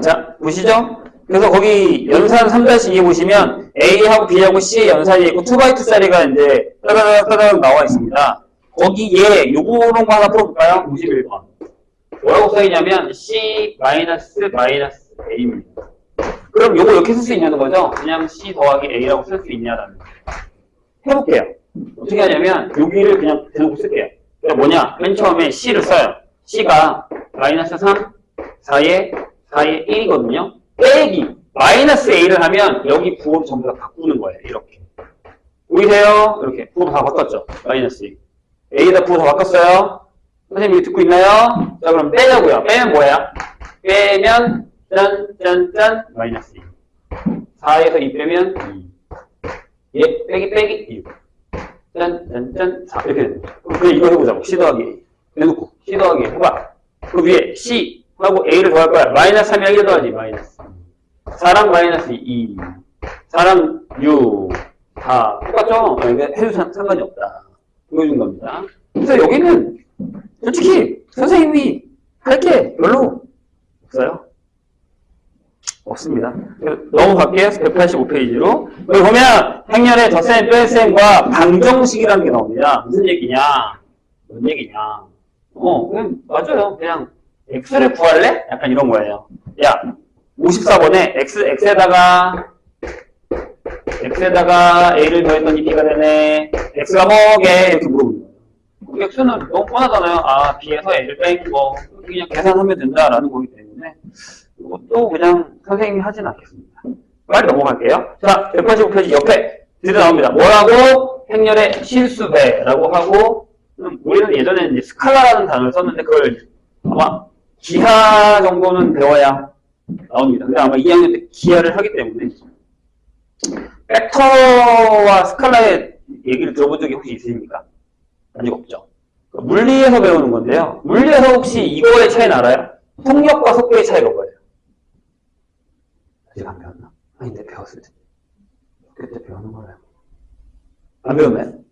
자, 보시죠? 그래서 거기 연산 3-2에 보시면 A하고 B하고 C의 연산이 있고 2x2짜리가 이제 따다닥 나와 있습니다. 거기에 요거런 거 하나 풀어볼까요? 51번. 뭐라고 써있냐면 C A입니다. 그럼 요거 이렇게 쓸 수 있냐는 거죠? 그냥 C 더하기 A라고 쓸 수 있냐라는 거죠. 해볼게요. 어떻게 하냐면 여기를 그냥 대놓고 쓸게요. 그러니까 뭐냐? 맨 처음에 C를 써요. C가 마이너스 3, 4에 1이거든요. 빼기 마이너스 A를 하면 여기 부호를 전부 다 바꾸는 거예요. 이렇게. 보이세요? 이렇게 부호 다 바꿨죠? 마이너스 2. A에다 부호 다 바꿨어요? 선생님 이거 듣고 있나요? 자 그럼 빼자고요. 빼면 뭐야? 빼면 짠짠짠 마이너스 2. 4에서 2 빼면 2. 예, 빼기 2. 짠짠짠 4 이렇게 되는 거죠. 그럼 이거 해보자고. C 더하기 A. 해놓고 C 더하기 A 해봐. 그 위에 C 하고 A를 더할 거야. 마이너스 3이랑 1 더하지. 마이너스 4랑 마이너스 2. 4랑 6. 다 똑같죠? 해도 상관이 없다. 보여준 겁니다. 그래서 여기는 솔직히 선생님이 할 게 별로 없어요. 없습니다. 넘어갈게요. 185페이지로. 여기 보면 행렬의 덧셈, 뺄셈과 방정식이라는 게 나옵니다. 무슨 얘기냐? 뭔 얘기냐? 그냥 맞아요. 그냥 x를 구할래? 약간 이런 거예요. 야, 54번에 x에다가 a를 더했더니 b가 되네. x가 뭐게? 이렇게 물어보는 거예요. x는 너무 뻔하잖아요. 아, b에서 a를 뺀 거. 그냥 계산하면 된다라는 거기 때문에 이것도 그냥 선생님이 하진 않겠습니다. 빨리 넘어갈게요. 자, 185페이지 옆에 드디어 나옵니다. 뭐라고? 행렬의 실수배라고 하고, 우리는 예전에 이제 스칼라라는 단어를 썼는데 그걸 아마 기하 정도는 배워야 나옵니다. 근데 아마 2학년 때 기하를 하기 때문에 벡터와 스칼라의 얘기를 들어본 적이 혹시 있으십니까? 아직 없죠. 물리에서 배우는 건데요. 물리에서 혹시 이거의 차이는 알아요? 속력과 속도의 차이가 뭐예요? 아직 안 배웠나? 아닌데 배웠을 때. 그때 배우는 거예요. 안 배우면?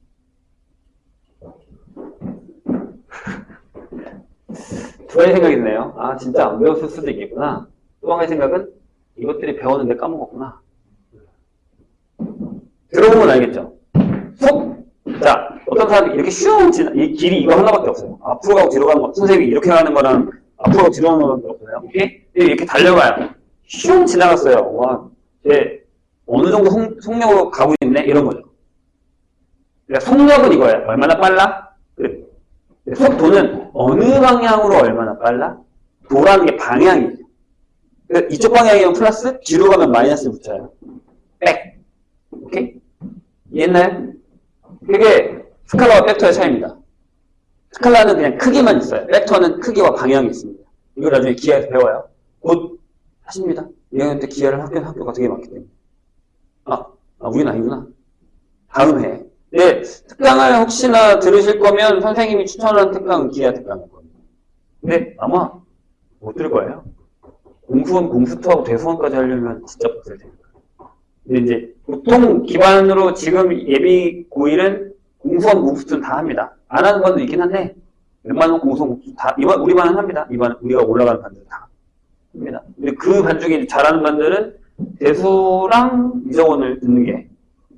두 가지 생각이 드네요. 아, 진짜 안 배웠을 수도 있겠구나. 또 한 가지 생각은 이것들이 배웠는데 까먹었구나. 들어보면 알겠죠? 자, 어떤 사람이 이렇게 이 길이 이거 하나밖에 없어요. 앞으로 가고 뒤로 가는 거. 선생님이 이렇게 가는 거랑 앞으로 가고 뒤로 가는 거밖에 없어요. 오케이? 이렇게 달려가요. 슝 지나갔어요. 와, 쟤 어느 정도 속력으로 가고 있네? 이런 거죠. 그러니까 속력은 이거예요. 얼마나 빨라? 그래. 속도는 어느 방향으로 얼마나 빨라? 도라는 게 방향이죠. 그러니까 이쪽 방향이면 플러스, 뒤로 가면 마이너스 붙여요. 백. 오케이? 이해했나요? 그게 스칼라와 벡터의 차이입니다. 스칼라는 그냥 크기만 있어요. 벡터는 크기와 방향이 있습니다. 이걸 나중에 기하에서 배워요. 곧 하십니다. 2학년 때 기하를 학교가 되게 많기 때문에. 우린 아니구나. 다음 해. 네, 특강을 혹시나 들으실 거면 선생님이 추천하는 특강은 기하 특강일 겁니다. 근데 아마 못 들을 거예요. 공수원, 공수투하고 대수원까지 하려면 진짜 못 들을 테니까. 근데 이제 보통 기반으로 지금 예비 고1은 공수원, 공수투는 다 합니다. 안 하는 반도 있긴 한데 웬만하면 공수원, 공수투 다 우리 반은 합니다. 우리가 올라가는 반들은 다 합니다. 근데 그 반 중에 잘하는 반들은 대수랑 이정원을 듣는 게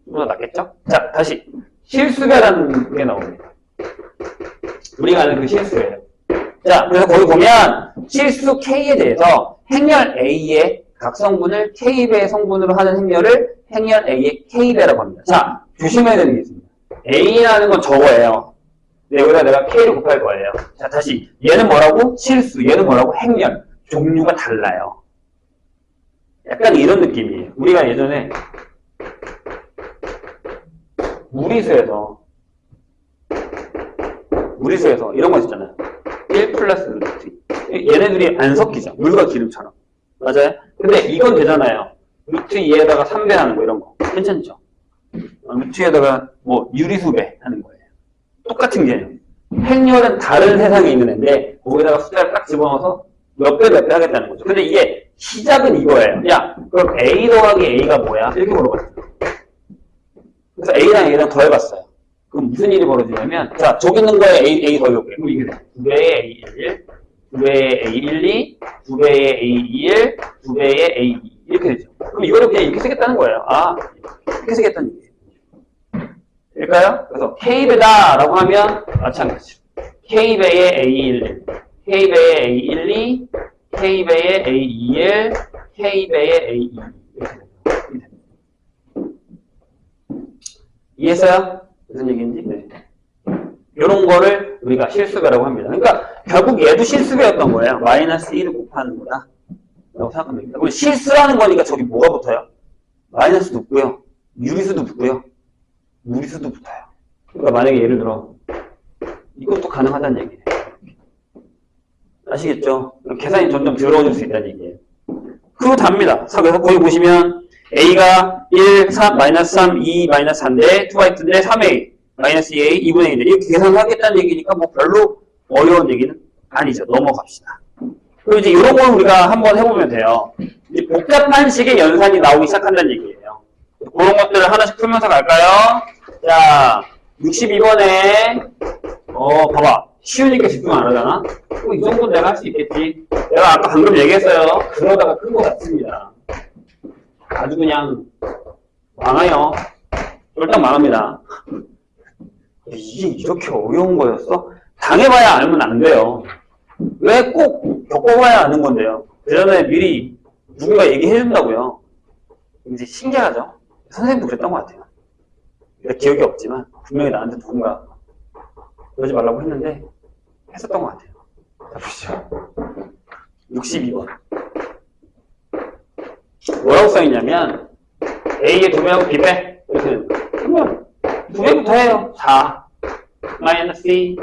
좀 더 낫겠죠? 자, 다시 실수배라는 게 나옵니다. 우리가 아는 그 실수예요. 자, 그래서 거기 보면 실수 K에 대해서 행렬 A의 각 성분을 K배의 성분으로 하는 행렬을 행렬 A의 K배라고 합니다. 자, 조심해야 되는 게 있습니다. A라는 건 저거예요. 여기다 내가 K를 곱할 거예요. 자, 다시 얘는 뭐라고? 실수. 얘는 뭐라고? 행렬. 종류가 달라요. 약간 이런 느낌이에요. 우리가 예전에 무리수에서 이런 거 있잖아요. 1 플러스 루트. 얘네들이 안 섞이죠. 물과 기름처럼. 맞아요? 근데 이건 되잖아요. 루트 2에다가 3배 하는 거 이런 거. 괜찮죠? 루트에다가 뭐 유리수배 하는 거예요. 똑같은 개념. 행렬은 다른 세상에 있는 애인데 거기다가 숫자를 딱 집어넣어서 몇 배 하겠다는 거죠. 근데 이게 시작은 이거예요. 야, 그럼 A 더하기 A가 뭐야? 이렇게 물어봤어요. 그래서 A랑 A랑 더해봤어요. 그럼 무슨 일이 벌어지냐면, 자, 저기 있는 거에 A 더해볼게요. 그럼 이게 돼. 2배의 A1, 2배의 A12, 2배의 A21, 2배의 A2. 이렇게 되죠. 그럼 이거를 그냥 이렇게 쓰겠다는 거예요. 이렇게 쓰겠다는 얘기예요. 될까요? 그래서 K배다라고 하면 마찬가지로. K배의 A11, K배의 A12, K배의 A21, K배의 A2. 이렇게 됩니다. 이해했어요? 무슨 얘기인지? 네. 이런 거를 우리가 실수배라고 합니다. 그러니까 결국 얘도 실수배였던 거예요. 마이너스 1을 곱하는 거다 라고 생각하면 됩니다. 그럼 실수라는 거니까 저기 뭐가 붙어요? 마이너스도 붙고요. 유리수도 붙고요. 무리수도 붙어요. 그러니까 만약에 예를 들어 이것도 가능하다는 얘기예요. 아시겠죠? 계산이 점점 더러워질 수 있다는 얘기예요. 그거 답니다. 그래서 거기 보시면 A가 1, 3, 마이너스 3, 2, 마이너스 4인데 2x인데 3A, 마이너스 2A, 2분의 1인데 이렇게 계산하겠다는 얘기니까 뭐 별로 어려운 얘기는 아니죠. 넘어갑시다. 그리고 이제 이런 건 우리가 한번 해보면 돼요. 이제 복잡한 식의 연산이 나오기 시작한다는 얘기예요. 그런 것들을 하나씩 풀면서 갈까요? 자, 62번에 봐봐. 쉬우니까 집중 안 하잖아? 이 정도는 내가 할 수 있겠지. 내가 아까 방금 얘기했어요. 그러다가 큰 것 같습니다. 아주 그냥 망해요. 쫄딱 망합니다. 이게 이렇게 어려운 거였어? 당해봐야 알면 안 돼요. 왜 꼭 겪어봐야 아는 건데요? 그 전에 미리 누군가 얘기해준다고요. 이제 신기하죠? 선생님도 그랬던 것 같아요. 기억이 없지만 분명히 나한테 누군가 그러지 말라고 했는데 했었던 것 같아요. 자, 보시죠. 62번. 뭐라고 써있냐면 A의 2배하고 B배 이렇게 그러면 2배부터 해요. 4 마이너스 2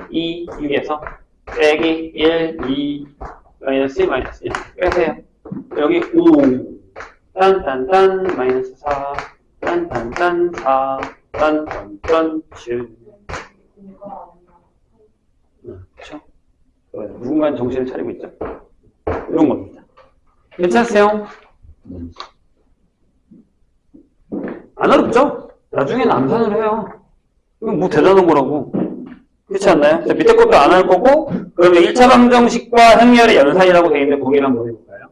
6에서 빼기 1 2 마이너스 1 빼세요. 여기 5 딴딴딴 마이너스 4 딴딴딴 4 딴딴딴 7 그렇죠? 누군가는 정신을 차리고 있죠. 이런 겁니다. 괜찮으세요? 안 어렵죠? 나중에는 암산을 해요. 이건 뭐 대단한 거라고. 그렇지 않나요? 자, 밑에 것도 안 할 거고, 그러면 1차 방정식과 행렬의 연산이라고 되어 있는데, 거기를 한번 해볼까요?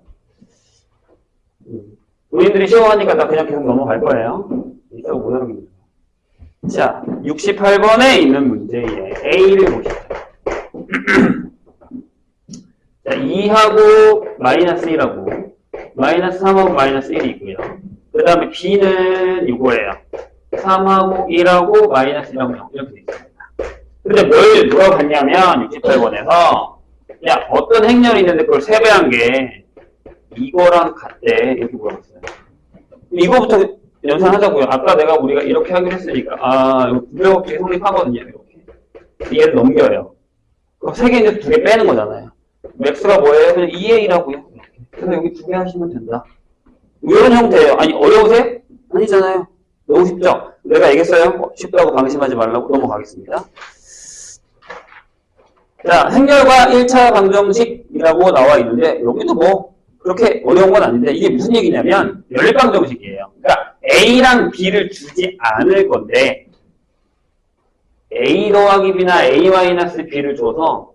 본인들이 쉬워하니까 나 그냥 계속 넘어갈 거예요. 이따가 못 알아듣는 거예요. 자, 68번에 있는 문제에 A를 보시죠. 자, 2하고 마이너스 1하고 마이너스 3하고 마이너스 1이 있고요. 그 다음에 B는 이거예요. 3하고 1하고 마이너스 1하고 0 이렇게 되어 있습니다. 근데 뭘 누가 봤냐면 68번에서 야 어떤 행렬이 있는데 그걸 세배한 게 이거랑 같대 이렇게 물어봤어요. 이거부터 연산하자고요. 아까 우리가 이렇게 하기로 했으니까 이거 구별법칙이 성립하거든요. 이렇게 얘를 넘겨요. 그럼 3개인데 2개 빼는 거잖아요. 맥스가 뭐예요? 그냥 2A라고요. 그래서 여기 2개 하시면 된다. 이런 형태예요. 아니 어려우세요? 아니잖아요. 너무 쉽죠? 내가 얘기했어요. 쉽다고 방심하지 말라고. 넘어가겠습니다. 자, 행렬과 1차 방정식이라고 나와 있는데 여기도 뭐 그렇게 어려운 건 아닌데 이게 무슨 얘기냐면 연립방정식이에요. 그러니까 A랑 B를 주지 않을 건데 A 더하기 B나 A 마이너스 B를 줘서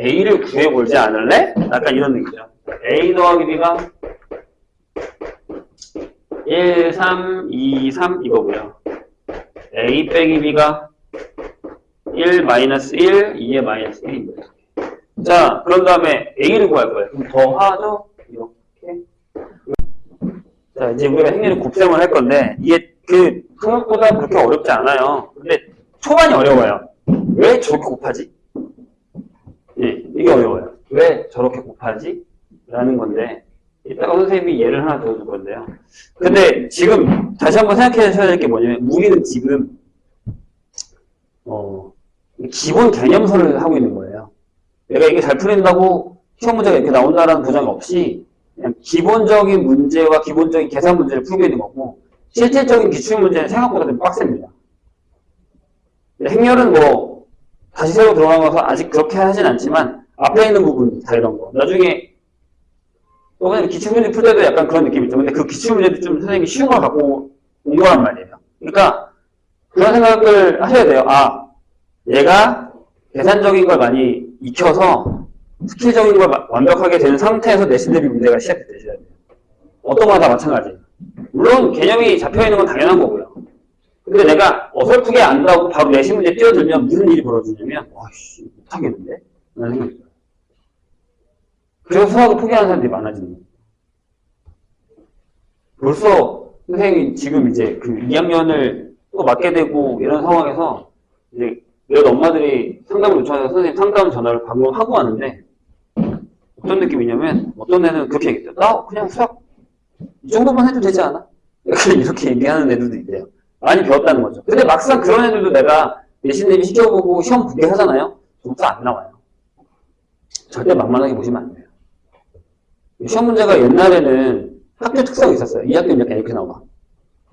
A를 구해보지 않을래? 약간 이런 얘기죠. A 더하기 B가 1, 3, 2, 3 이거고요. A 빼기 B가 1, 마이너스 1, 2의 마이너스 1입니다. 자, 그런 다음에 A를 구할 거예요. 그럼 더하죠? 이렇게. 자, 이제 우리가 행렬을 곱셈을 할 건데, 이게 생각보다 그렇게 어렵지 않아요. 근데 초반이 어려워요. 왜 저렇게 곱하지? 예, 이게 어려워요. 왜 저렇게 곱하지? 라는 건데, 이따가 선생님이 예를 하나 더 줄 건데요. 근데 지금 다시 한번 생각해 주셔야 될 게 뭐냐면, 우리는 지금, 기본 개념설을 하고 있는 거예요. 내가 이게 잘 풀린다고 시험 문제가 이렇게 나온다는 보장이 없이 그냥 기본적인 문제와 기본적인 계산 문제를 풀고 있는 거고 실질적인 기출 문제는 생각보다 좀 빡셉니다. 행렬은 뭐 다시 새로 들어가서 아직 그렇게 하진 않지만 앞에 있는 부분 다 이런 거 나중에 또 그냥 기출 문제 풀 때도 약간 그런 느낌이 있죠. 근데 그 기출 문제도 좀 선생님이 쉬운 걸 갖고 온 거란 말이에요. 그러니까 그런 생각을 하셔야 돼요. 얘가 계산적인 걸 많이 익혀서 스킬적인 걸 완벽하게 되는 상태에서 내신 대비 문제가 시작되셔야 돼요. 어떤 거나 다 마찬가지예요. 물론 개념이 잡혀있는 건 당연한 거고요. 근데 내가 어설프게 안다고 바로 내신 문제 뛰어들면 무슨 일이 벌어지냐면 와씨 못하겠는데? 라는 생각이 들어요. 그래서 수학을 포기하는 사람들이 많아지는 거예요. 벌써 선생님이 지금 이제 그 2학년을 또 맡게 되고 이런 상황에서 이제 몇 엄마들이 상담을 요청해서 선생님 상담 전화를 방금 하고 왔는데 어떤 느낌이냐면 어떤 애는 그렇게 얘기해요. 나 그냥 수학 이 정도만 해도 되지 않아? 이렇게 얘기하는 애들도 있대요. 많이 배웠다는 거죠. 근데 막상 그런 애들도 내가 내신 대비 시켜보고 시험 보게 하잖아요. 점수 안 나와요. 절대 만만하게 보시면 안 돼요. 시험 문제가 옛날에는 학교 특성이 있었어요. 이 학교는 이렇게 나와.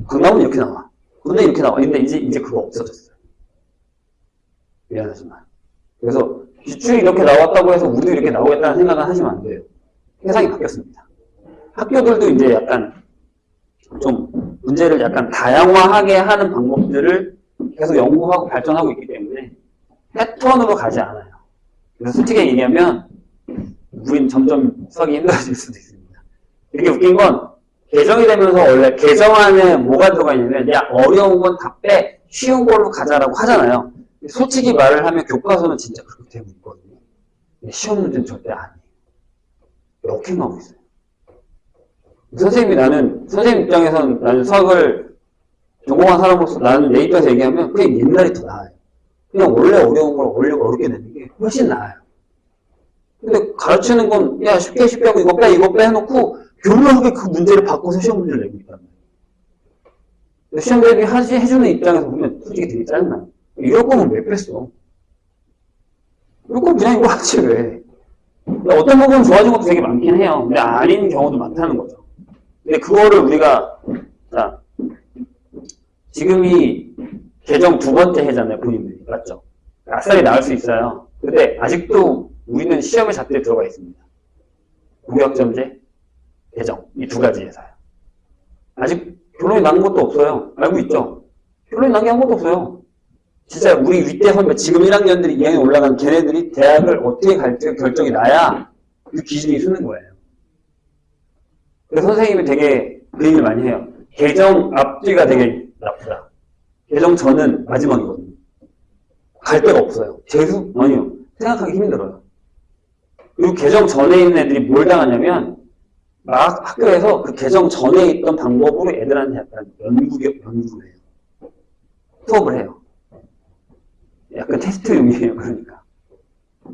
강남은 이렇게 나와. 근데 이렇게 나와. 근데 이제 그거 없어졌어요. 미안하지만. 그래서 기출이 이렇게 나왔다고 해서 우리도 이렇게 나오겠다는 생각은 하시면 안 돼요. 세상이 바뀌었습니다. 학교들도 이제 약간 좀 문제를 약간 다양화하게 하는 방법들을 계속 연구하고 발전하고 있기 때문에 패턴으로 가지 않아요. 그래서 솔직히 얘기하면 우린 점점 수학이 힘들어질 수도 있습니다. 이렇게 웃긴 건 개정이 되면서 원래 개정 안에 뭐가 들어가 있냐면 야 어려운 건 다 빼 쉬운 걸로 가자라고 하잖아요. 솔직히 말을 하면 교과서는 진짜 그렇게 되고 있거든요. 시험 문제는 절대 아니에요. 역행하고 있어요. 선생님 입장에서는 나는 수학을 전공한 사람으로서 나는 내 입장에서 얘기하면 그냥 옛날이 더 나아요. 그냥 원래 어려운 걸 원래 어렵게 내는 게 훨씬 나아요. 근데 가르치는 건 야 쉽게 하고 이거 빼 해놓고 교묘하게 그 문제를 바꿔서 시험 문제를 내고 있단 말이에요. 시험 대비 해주는 입장에서 보면 솔직히 되게 짜증나요. 이럴 거면 왜 뺐어? 이럴 거면 그냥 이거 하지 왜? 어떤 부분은 좋아진 것도 되게 많긴 해요. 근데 아닌 경우도 많다는 거죠. 근데 그거를 우리가 자 지금이 개정 2번째 해잖아요. 본인들이. 맞죠? 아싸리 나올 수 있어요. 근데 아직도 우리는 시험의 잣대에 들어가 있습니다. 무역점제, 개정 이 2가지에서요. 아직 결론이 난 것도 없어요. 알고 있죠? 결론이 난 게 한 것도 없어요. 진짜 우리 윗대 선배, 지금 1학년들이 2학년 올라간 걔네들이 대학을 어떻게 갈지 결정이 나야 그 기준이 서는 거예요. 그래서 선생님이 되게 그 얘기를 많이 해요. 개정 앞뒤가 되게 나쁘다. 개정 전은 마지막이거든요. 갈 데가 없어요. 재수? 아니요. 생각하기 힘들어요. 그리고 개정 전에 있는 애들이 뭘 당하냐면 막 학교에서 그 개정 전에 있던 방법으로 애들한테 약간 연구를 해요. 수업을 해요. 약간 테스트용이에요. 그러니까.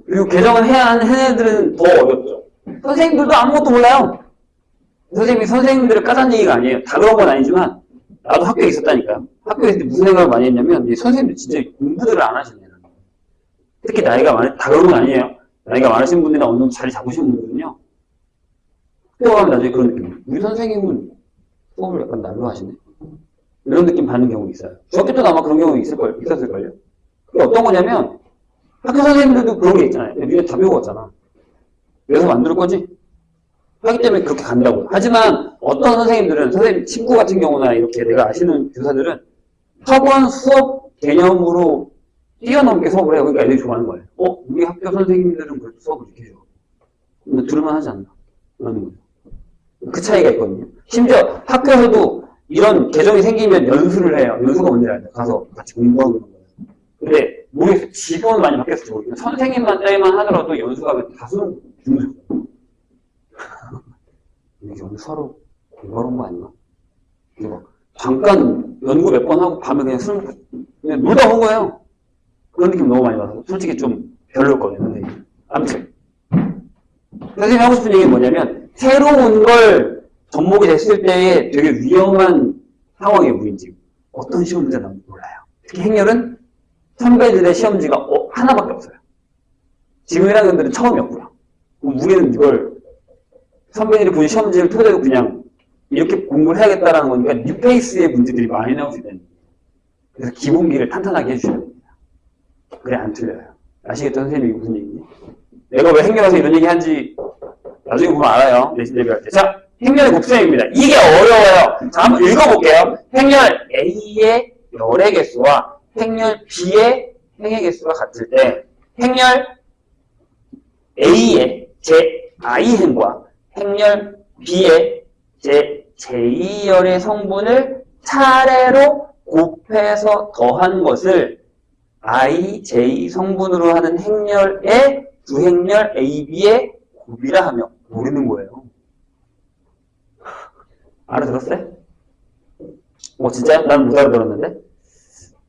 그리고 개정을 해야 하는 애들은 더 어렵죠. 선생님들도 아무것도 몰라요. 선생님이 선생님들을 까자는 얘기가 아니에요. 다 그런 건 아니지만 나도 학교에 있었다니까요. 학교에 있을 때 무슨 생각을 많이 했냐면 이 선생님들 진짜 공부들을 안 하시네요. 특히 나이가 많은, 다 그런 건 아니에요. 나이가 많으신 분들이나 어느 정도 자리 잡으신 분들은요. 학교 가면 나중에 그런 느낌. 우리 선생님은 수업을 약간 날로 하시네. 이런 느낌 받는 경우가 있어요. 중학교 때도 아마 그런 경우가 있었을걸요. 그게 어떤 거냐면 학교 선생님들도 그런 게 있잖아요. 니네 다 배워왔잖아. 그래서 만들 거지? 하기 때문에 그렇게 간다고요. 하지만 어떤 선생님들은, 선생님 친구 같은 경우나 이렇게 내가 아시는 교사들은 학원 수업 개념으로 뛰어넘게 수업을 해요. 그러니까 애들이 좋아하는 거예요. 우리 학교 선생님들은 그렇게 수업을 이렇게 해줘. 근데 들을만 하지 않나? 라는 거죠. 그 차이가 있거든요. 심지어 학교에서도 이런 개정이 생기면 연수를 해요. 연수가 뭔지 알죠? 가서 같이 공부하고 그런 거예요. 근데 모르겠어요. 지금은 많이 바뀌었을지 모르겠어요. 선생님만 때만 하더라도 연수 가면 다수는 주무셨어요. 연수하러 공부하러 온 거 아닌가? 그리고 잠깐 연구 몇 번 하고 밤에 그냥 술 먹고 그냥 놀다 온 거예요. 그런 느낌 너무 많이 받아서 솔직히 좀 별로였거든요. 선생님. 아무튼 선생님이 하고 싶은 얘기는 뭐냐면 새로운 걸 접목이 됐을 때에 되게 위험한 상황에 우린지 어떤 시험 문제가 나오는지 몰라요. 특히 행렬은 선배들의 시험지가 하나밖에 없어요. 지금 1학년들은 처음이었고요. 우리는 이걸 선배들이 본 시험지를 토대로 그냥 이렇게 공부를 해야겠다라는 거니까 뉴페이스의 문제들이 많이 나올 수 있는 거예요. 그래서 기본기를 탄탄하게 해주셔야 됩니다. 그래 안 틀려요. 아시겠죠? 선생님이 무슨 얘기인지? 내가 왜 행렬 와서 이런 얘기 한지 나중에 보면 알아요. 내신 대비할 때. 자, 행렬의 곱셈입니다. 이게 어려워요. 자, 한번 읽어볼게요. 행렬 A의 열의 개수와 행렬 B의 행의 개수가 같을 때 행렬 A의 제-i행과 행렬 B의 제-j2열의 성분을 차례로 곱해서 더한 것을 I, J 성분으로 하는 행렬의 두 행렬 A, B의 곱이라 하며 모르는 거예요. 알아들었어요? 진짜요? 난 못 알아들었는데?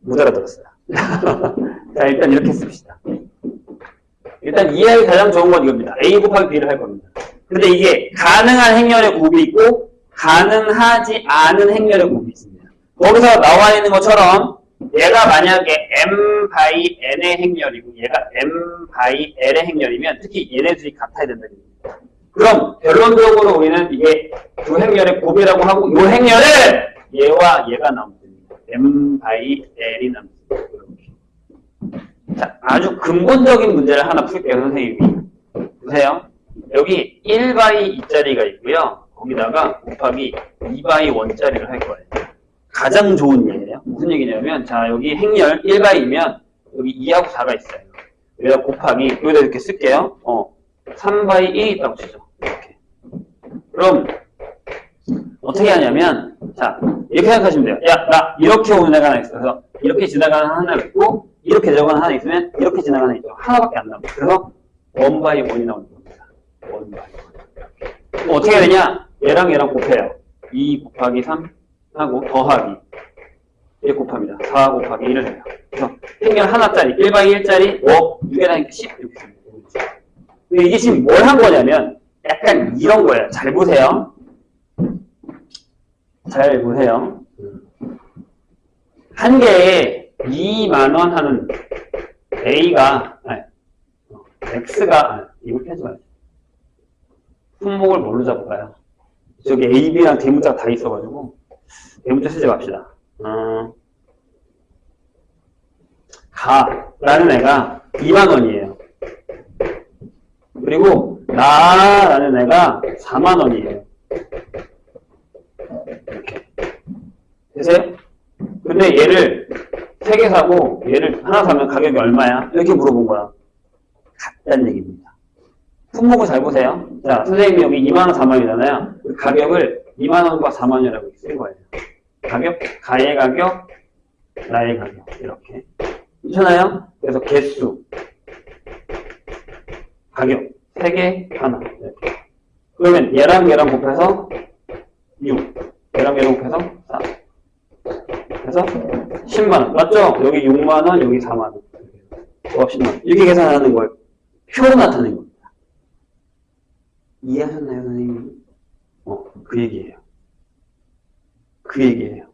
못 알아들었어요. 자, 일단 이렇게 씁시다. 일단 이해하기 가장 좋은 건 이겁니다. A 곱하기 B를 할 겁니다. 근데 이게 가능한 행렬의 곱이 있고 가능하지 않은 행렬의 곱이 있습니다. 거기서 나와 있는 것처럼 얘가 만약에 m by n의 행렬이고 얘가 m by l의 행렬이면 특히 얘네 둘이 같아야 된다는 얘기입니다. 그럼 결론적으로 우리는 이게 두 행렬의 곱이라고 하고 이 행렬을 얘와 얘가 나오면 됩니다. m by l이 남습니다. 자, 아주 근본적인 문제를 하나 풀게요, 선생님이. 보세요. 여기 1 by 2짜리가 있고요. 거기다가 곱하기 2 by 1짜리를 할 거예요. 가장 좋은 예예요. 무슨 얘기냐면, 자, 여기 행렬 1 by이면 여기 2하고 4가 있어요. 여기다 곱하기, 여기다 이렇게 쓸게요. 3 by 1이 있다고 치죠. 이렇게. 그럼, 어떻게 하냐면, 자, 이렇게 생각하시면 돼요. 야, 나 이렇게 오는 애가 하나 있어. 그래서 이렇게 지나가는 하나가 있고, 이렇게 내려가는 하나 있으면 이렇게 지나가는 하나 있죠. 하나밖에 안 남아요. 그래서 1 by 1이 나오는 겁니다. 1 by 1. 어떻게 해야 되냐? 얘랑 얘랑 곱해요. 2 곱하기 3 하고 더하기 1 곱합니다. 4 곱하기 1을 해요. 그래서 행렬 하나짜리 1 by 1짜리 5, 6에다 10 이렇게 됩니다. 근데 이게 지금 뭘 한 거냐면 약간 이런 거예요. 잘 보세요. 잘 보세요. 한 개에 2만 원 하는 A가, X가, 이렇게 하지 마요. 품목을 뭘로 잡을까요? 저기 A, B랑 대문자가 다 있어가지고, 대문자 쓰지 맙시다. 가라는 애가 2만 원이에요. 그리고 나라는 애가 4만 원이에요. 이렇게. 되세요? 근데 얘를 3개 사고 얘를 하나 사면 가격이 얼마야? 이렇게 물어본 거야. 같다는 얘기입니다. 품목을 잘 보세요. 자, 선생님이 여기 2만원, 4만원이잖아요. 가격을 2만원과 4만원이라고 쓴 거예요. 가격, 가의 가격, 나의 가격. 이렇게. 괜찮아요? 그래서 개수, 가격, 3개, 하나. 이렇게. 그러면 얘랑 얘랑 곱해서 6. 얘랑 얘랑 곱해서 4. 그래서 10만원. 맞죠? 여기 6만원, 여기 4만원. 조합 10만원. 이렇게 계산하는 걸 표로 나타낸 겁니다. 이해하셨나요, 선생님? 그 얘기예요. 그 얘기예요.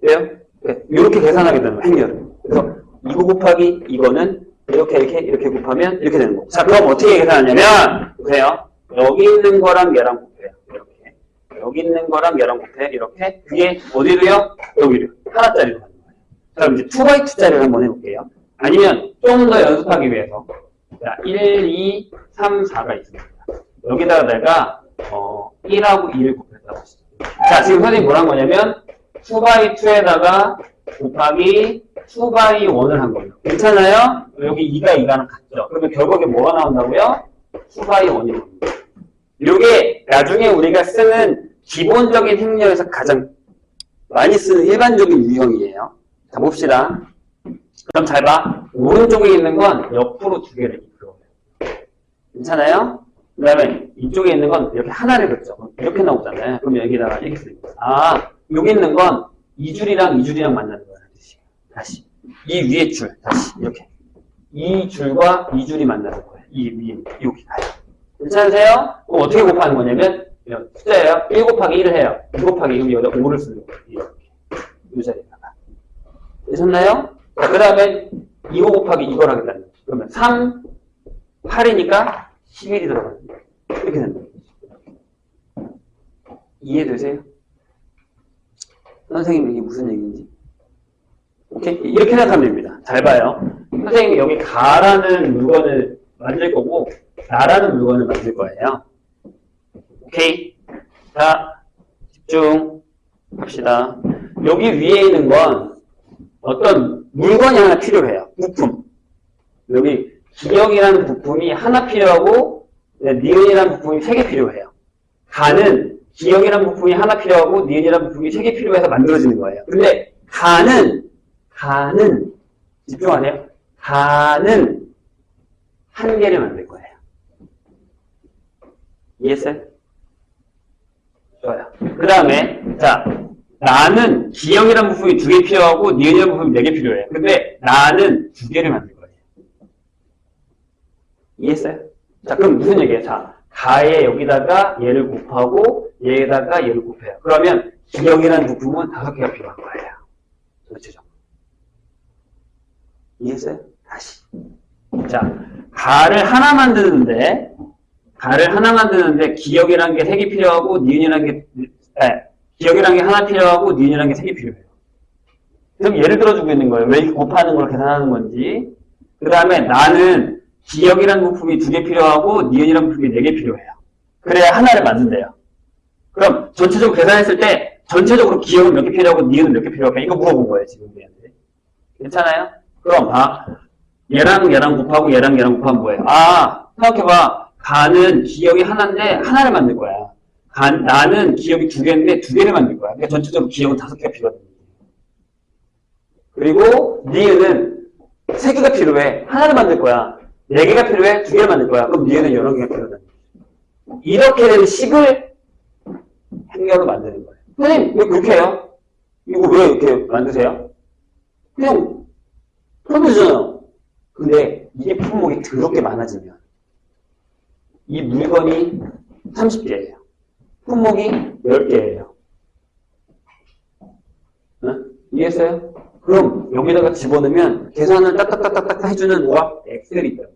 왜요? 이렇게 계산하게 되는 행렬을. 그래서 이거 곱하기 이거는 이렇게 곱하면 이렇게 되는 거고. 자, 그럼 어떻게 계산하냐면, 보세요. 여기 있는 거랑 얘랑 곱해요. 이렇게. 여기 있는 거랑 얘랑 곱해. 이렇게. 그게 어디로요? 여기로. 하나짜리로 가는 거예요. 자, 그럼 이제 2x2짜리를 한번 해볼게요. 아니면 좀 더 연습하기 위해서. 자, 1, 2, 3, 4가 있습니다. 여기다가 내가 1하고 2를 곱했다고 했어요. 자, 지금 선생님이 뭐란 거냐면 2x2에다가 곱하기 2x1을 한 거예요. 괜찮아요? 여기 2가 2가는 같죠? 그러면 결국에 뭐가 나온다고요? 2x1이 나옵니다. 이게 나중에 우리가 쓰는 기본적인 행렬에서 가장 많이 쓰는 일반적인 유형이에요. 자, 봅시다. 그럼 잘 봐. 오른쪽에 있는 건 옆으로 2개를 이끌어요. 괜찮아요? 그 다음에 이쪽에 있는 건 이렇게 하나를 긋죠. 이렇게 나오잖아요. 그럼 여기다가 이렇게 씁니다. 아, 여기 있는 건 이 줄이랑 이 줄이랑 만나는 거예요. 다시. 이 위에 줄. 다시. 이렇게. 이 줄과 이 줄이 만나는 거예요. 이 위에. 여기. 괜찮으세요? 그럼 어떻게 곱하는 거냐면, 이런 숫자예요. 1 곱하기 1을 해요. 2 곱하기 2면 여기다 5를 쓰는 거예요. 이렇게. 이 자리에다가. 되셨나요? 자, 그 다음에 2 곱하기 이걸 하겠다는 거죠. 그러면 3, 8이니까 11이 들어가는 거예요. 이렇게 된다. 이해되세요? 선생님 이게 무슨 얘기인지. 오케이? 이렇게 생각하면 됩니다. 잘 봐요. 선생님이 여기 가라는 물건을 만들 거고 나라는 물건을 만들 거예요. 오케이? 자, 집중합시다. 여기 위에 있는 건 어떤 물건이 하나 필요해요. 부품. 여기 기억이라는 부품이 하나 필요하고 니은이라는 부품이 3개 필요해요. 가는 기억이라는 부품이 하나 필요하고 니은이라는 부품이 3개 필요해서 만들어지는 거예요. 근데 가는 집중하세요. 가는 1개를 만들 거예요. 이해했어요? 좋아요. 그 다음에 자, 나는 기억이라는 부품이 2개 필요하고 니은이라는 부품이 4개 필요해요. 근데 나는 2개를 만들 거예요. 이해했어요? 자, 그럼 무슨 얘기예요? 자, 가에 여기다가 얘를 곱하고 얘에다가 얘를 곱해요. 그러면 기억이라는 부품은 5개가 필요한 거예요. 전체적으로. 이해했어요? 다시. 자, 가를 하나 만드는데 기억이라는 게 3개 필요하고 니은이라는 게 기억이라는 게 하나 필요하고 니은이라는 게 3개 필요해요. 그럼 예를 들어주고 있는 거예요. 왜 이렇게 곱하는 걸 계산하는 건지. 그 다음에 나는 기억이라는 부품이 2개 필요하고 니은이라는 부품이 4개 필요해요. 그래야 하나를 만든대요. 그럼 전체적으로 계산했을 때 전체적으로 기억은 몇 개 필요하고 니은은 몇 개 필요할까? 이거 물어본 거예요, 지금 우리한테. 괜찮아요? 그럼 얘랑 얘랑 곱하고 얘랑 곱하면 뭐예요? 아, 생각해봐. 가는 기억이 하나인데 하나를 만들 거야. 나는 기억이 2개인데 2개를 만들 거야. 그러니까 전체적으로 기억은 5개가 필요하다. 그리고 니은은 3개가 필요해. 하나를 만들 거야. 4개가 필요해? 2개를 만들 거야. 그럼 니은은 여러 개가 필요하다. 이렇게 되는 식을 행렬로 만드는 거예요. 선생님, 왜 그렇게 해요? 이거 왜 이렇게 만드세요? 그냥 하면 되잖아요. 근데 이게 품목이 더럽게 많아지면 이 물건이 30개예요. 품목이 10개예요. 응? 이해했어요? 그럼 여기다가 집어넣으면 계산을 딱딱딱딱 해주는 뭐가? 엑셀이 있어요.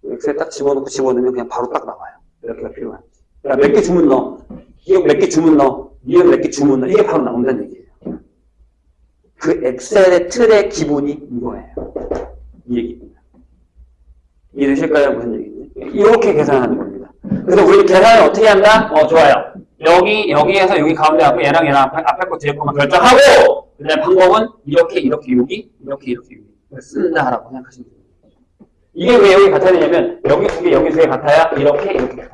엑셀 딱 집어넣으면 그냥 바로 딱 나와요. 몇 개가 필요한지. 그러니까 몇 개 주문 넣어. 기억 몇 개 주문 넣어. 니은 몇 개 주문 넣어. 이게 바로 나온다는 얘기예요. 그 엑셀의 틀의 기본이 이거예요. 이 얘기입니다. 이해되실까요? 무슨 얘기인지? 이렇게 계산하는 겁니다. 그래서 우리 계산을 어떻게 한다? 좋아요. 여기에서 여기 가운데 앞에 얘랑 앞에 거 뒤에 거만 결정하고, 그 다음에 방법은 이렇게 여기 쓴다 라고 생각하시면 됩니다. 이게 왜 여기 같아야 되냐면, 여기 두 개, 여기 두 개 같아야 이렇게 같아요.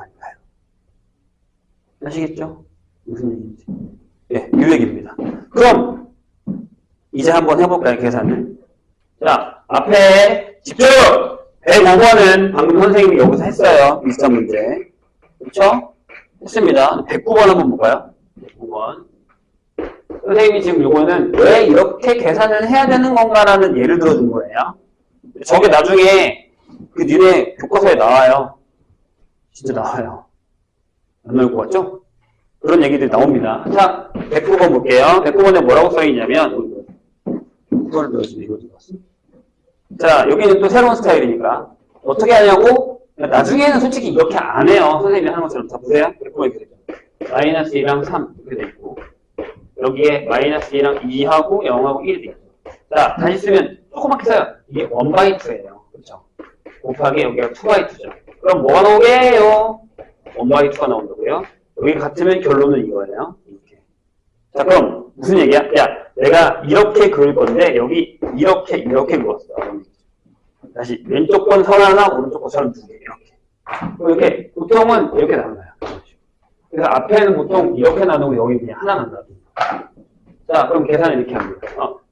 아시겠죠? 무슨 얘기인지. 예, 이 얘기입니다. 그럼, 이제 한번 해볼까요, 계산을? 자, 앞에 집중! 105번은 방금 선생님이 여기서 했어요. 일상 문제. 그렇죠? 했습니다. 109번 한번 볼까요? 109번. 선생님이 지금 요거는 왜 이렇게 계산을 해야 되는 건가라는 예를 들어준 거예요. 저게 나중에 그 니네 교과서에 나와요. 진짜 나와요. 안 나올 것 같죠? 그런 얘기들이 나옵니다. 자, 109번 볼게요. 109번에 뭐라고 써있냐면, 이거를 넣었으면 이거 들어갔어. 자, 여기는 또 새로운 스타일이니까. 어떻게 하냐고? 나중에는 솔직히 이렇게 안 해요. 선생님이 하는 것처럼. 다 보세요. 109번 이렇게 되죠. 마이너스 2랑 3 이렇게 돼 있고, 여기에 마이너스 2랑 2하고 0하고 1이 돼 있죠. 자, 다시 쓰면 조그맣게 써요. 이게 1/2예요. 그렇죠? 곱하기 여기가 2/2죠. 그럼 뭐가 나오게요? 1/2가 나온다고요? 여기 같으면 결론은 이거예요. 이렇게. 자, 그럼 무슨 얘기야? 야, 내가 이렇게 그을 건데 여기 이렇게 그었어. 다시 왼쪽 건 선 하나, 오른쪽 건 선 두 개 이렇게 보통은 이렇게 나눠요. 그래서 앞에는 보통 이렇게 나누고 여기 그냥 하나만 놔둬요. 자, 그럼 계산을 이렇게 합니다.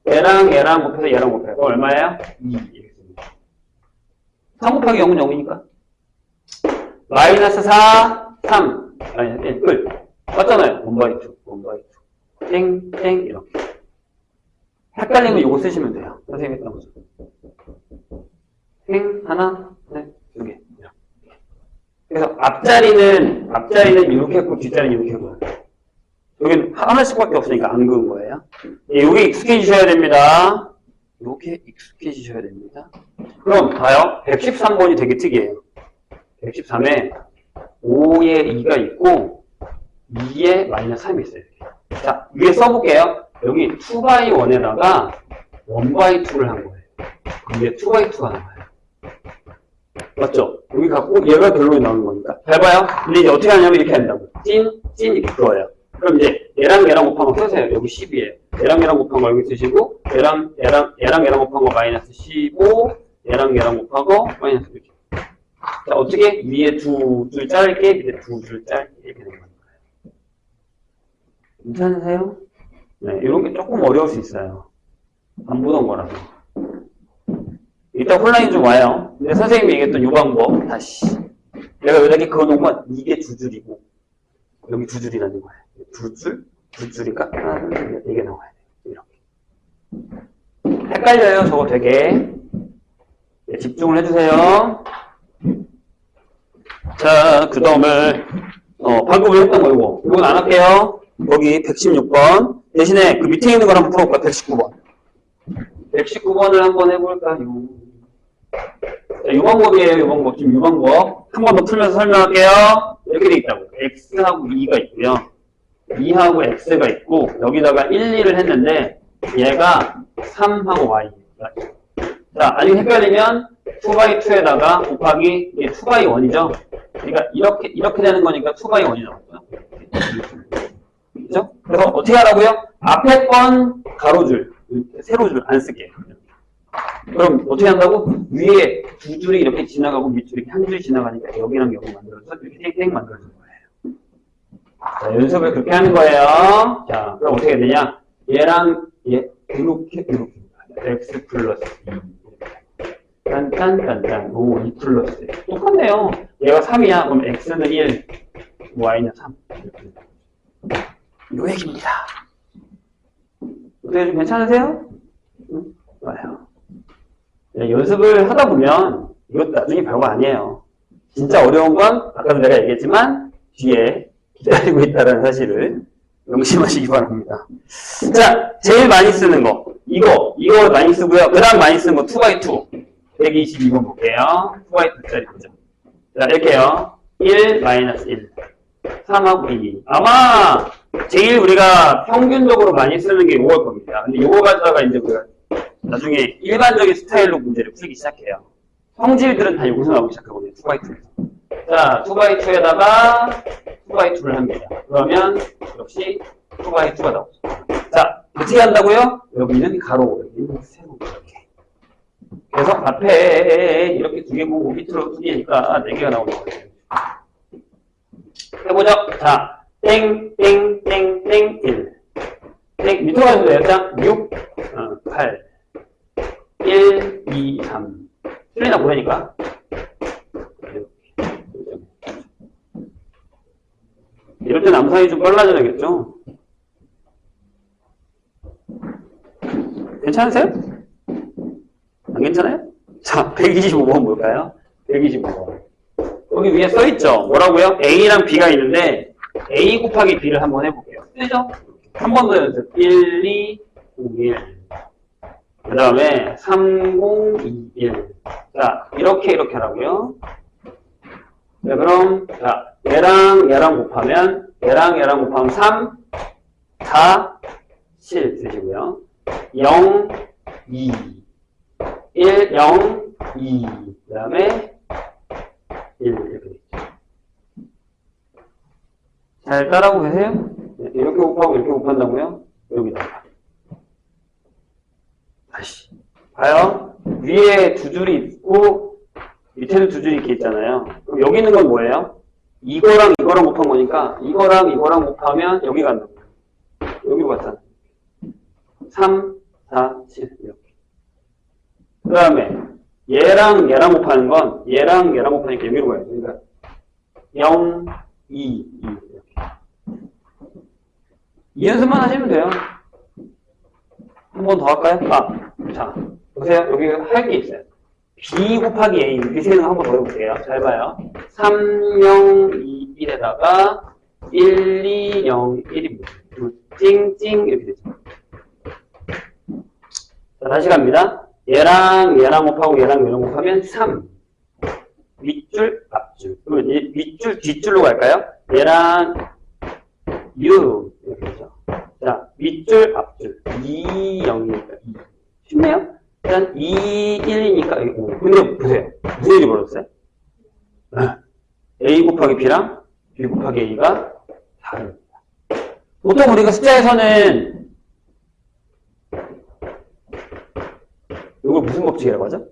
얘랑 곱해서 얘랑 곱해서 얼마예요? 2 이렇게 씁니다. 3 곱하기 0은 0이니까 마이너스 4, 3 마이너스 1 끝. 맞잖아요. 1/2 땡 이렇게. 헷갈리면 이거 쓰시면 돼요. 선생님이 했던 거죠. 땡 하나, 네, 두 개. 그래서 앞자리는 이렇게 했고 뒷자리는 이렇게 했고요. 여기는 하나씩밖에 없으니까 안 그은 거예요. 예, 여기 익숙해지셔야 됩니다. 이렇게 익숙해지셔야 됩니다. 그럼 봐요. 113번이 되게 특이해요. 113에 5에 2가 있고 2에 마이너스 3이 있어요. 자, 위에 써볼게요. 여기 2/1에다가 1/2를 한 거예요. 근데 2/2가 나와요. 맞죠? 여기 갖고 얘가 결론이 나오는 거니까. 잘 봐요. 근데 이제 어떻게 하냐면 이렇게 한다고. 찐 이렇게 그어요. 그럼 이제 얘랑 곱한 거 쓰세요. 여기 10이에요. 얘랑 곱한 거 여기 쓰시고 얘랑 곱한 거 마이너스 15 얘랑 곱한 거 마이너스 6. 자, 어떻게? 위에 두 줄 짧게 밑에 두 줄 짧게 이렇게 되는 거예요. 괜찮으세요? 네, 이런 게 조금 어려울 수 있어요. 안 보던 거라서. 이따 혼란이 좀 와요. 근데 선생님이 얘기했던 이 방법, 다시. 내가 여기다 그어놓은 건 이게 두 줄이고, 여기 두 줄이라는 거예요. 두 줄인가? 하나, 둘, 셋, 이게 나와야 돼요. 이렇게. 헷갈려요, 저거 되게. 네, 집중을 해주세요. 자, 그 다음에, 방금 했던 거, 이건 안 할게요. 거기 116번. 대신에 그 밑에 있는 걸 한번 풀어볼까? 119번. 119번을 한번 해볼까요? 자, 이 방법이에요, 이 방법. 지금 이 방법. 한 번 더 풀면서 설명할게요. 이렇게 돼 있다고. X하고 2가 있고요. 2하고 X가 있고, 여기다가 1, 2를 했는데, 얘가 3하고 Y. 자, 아직 헷갈리면 2/2에다가 곱하기, 이게 2/1이죠? 그러니까 이렇게 되는 거니까 2/1이 나오죠. 그죠? 그래서 어떻게 하라고요? 앞에 건 가로줄, 세로줄 안 쓸게요. 그럼 어떻게 한다고? 위에 두 줄이 이렇게 지나가고 밑줄이 이렇게 한 줄이 지나가니까 여기랑 여기 만들어서 이렇게 땡땡 만들어준 거예요. 자, 연습을 그렇게 하는 거예요. 자, 그럼 어떻게 되냐? 얘랑 얘 이렇게 x 플러스 2 딴딴딴딴 오 2 플러스 똑같네요. 얘가 3이야. 그럼 x는 1 y는 3 요 얘기입니다. 어떻게 좀 괜찮으세요? 응? 좋아요. 네, 연습을 하다 보면 이것도 나중에 별거 아니에요. 진짜 어려운 건 아까도 내가 얘기했지만 뒤에 기다리고 있다는 사실을 명심하시기 바랍니다. 자, 제일 많이 쓰는 거 이거 많이 쓰고요. 그 다음 많이 쓰는 거 2x2 122번 볼게요. 2x2짜리 보죠. 자, 이렇게요. 1 마이너스 1 3하고 2 아마 제일 우리가 평균적으로 많이 쓰는 게 이거일 겁니다. 근데 이거 가져다가 이제 우리가 나중에 일반적인 스타일로 문제를 풀기 시작해요. 성질들은 다 여기서 나오기 시작하거든요. 2x2에서. 자, 2x2에다가 2x2를 합니다. 그러면 역시 2x2가 나오죠. 자, 어떻게 한다고요? 여기는 가로, 여기는 세로 이렇게. 그래서 앞에 이렇게 두 개 보고 밑으로 두 개니까 네 개가 나오는 거예요. 해보죠. 자, 땡, 땡, 땡, 땡, 1. 땡, 밑으로 가셔도 돼요. 자, 6, 8, 1, 2, 3. 틀리나 보이니까. 이럴 때 남상이 좀 빨라져야겠죠? 괜찮으세요? 안 괜찮아요? 자, 125번 볼까요? 125번. 여기 위에 써있죠? 뭐라고요? A랑 B가 있는데 A 곱하기 B를 한번 해볼게요. 쓰죠? 한 번 더 연습. 1, 2, 5, 1. 그 다음에 3, 0, 2, 1. 자, 이렇게 하라고요. 자, 그럼, 자, 얘랑 곱하면, 얘랑 곱하면 3, 4, 7 쓰시고요. 0, 2, 1, 0, 2. 그 다음에 1 이렇게 되죠. 잘 따라하고 계세요? 이렇게 곱하고 이렇게 곱한다고요? 여기다가. 다시. 봐요. 위에 두 줄이 있고, 밑에도 두 줄이 이렇게 있잖아요. 그럼 여기 있는 건 뭐예요? 이거랑 곱한 거니까, 이거랑 곱하면 여기 간다고. 여기로 갔잖아. 3, 4, 7. 이렇게. 그 다음에, 얘랑 곱하는 건, 얘랑 곱하니까 여기로 가요. 그러니까, 0, 2, 2. 이렇게. 이 연습만 하시면 돼요. 한 번 더 할까요? 자, 보세요. 여기 할 게 있어요. B 곱하기 A. 이 세는 한 번 더 해볼게요. 잘 봐요. 3, 0, 2, 1에다가 1, 2, 0, 1입니다. 찡찡 이렇게 되죠. 자, 다시 갑니다. 얘랑 곱하고 얘랑 곱하면 3. 윗줄, 앞줄. 그러면 윗줄, 뒷줄로 갈까요? 얘랑 6. 이렇게 되죠. 자, 윗줄, 앞줄. 2, 0이니까 2. 쉽네요? 일단 2, 1이니까 5. 근데 보세요. 무슨 일이 벌어졌어요? A 곱하기 B랑 B 곱하기 A가 다릅니다. 보통 우리가 숫자에서는 이걸 무슨 법칙이라고 하죠?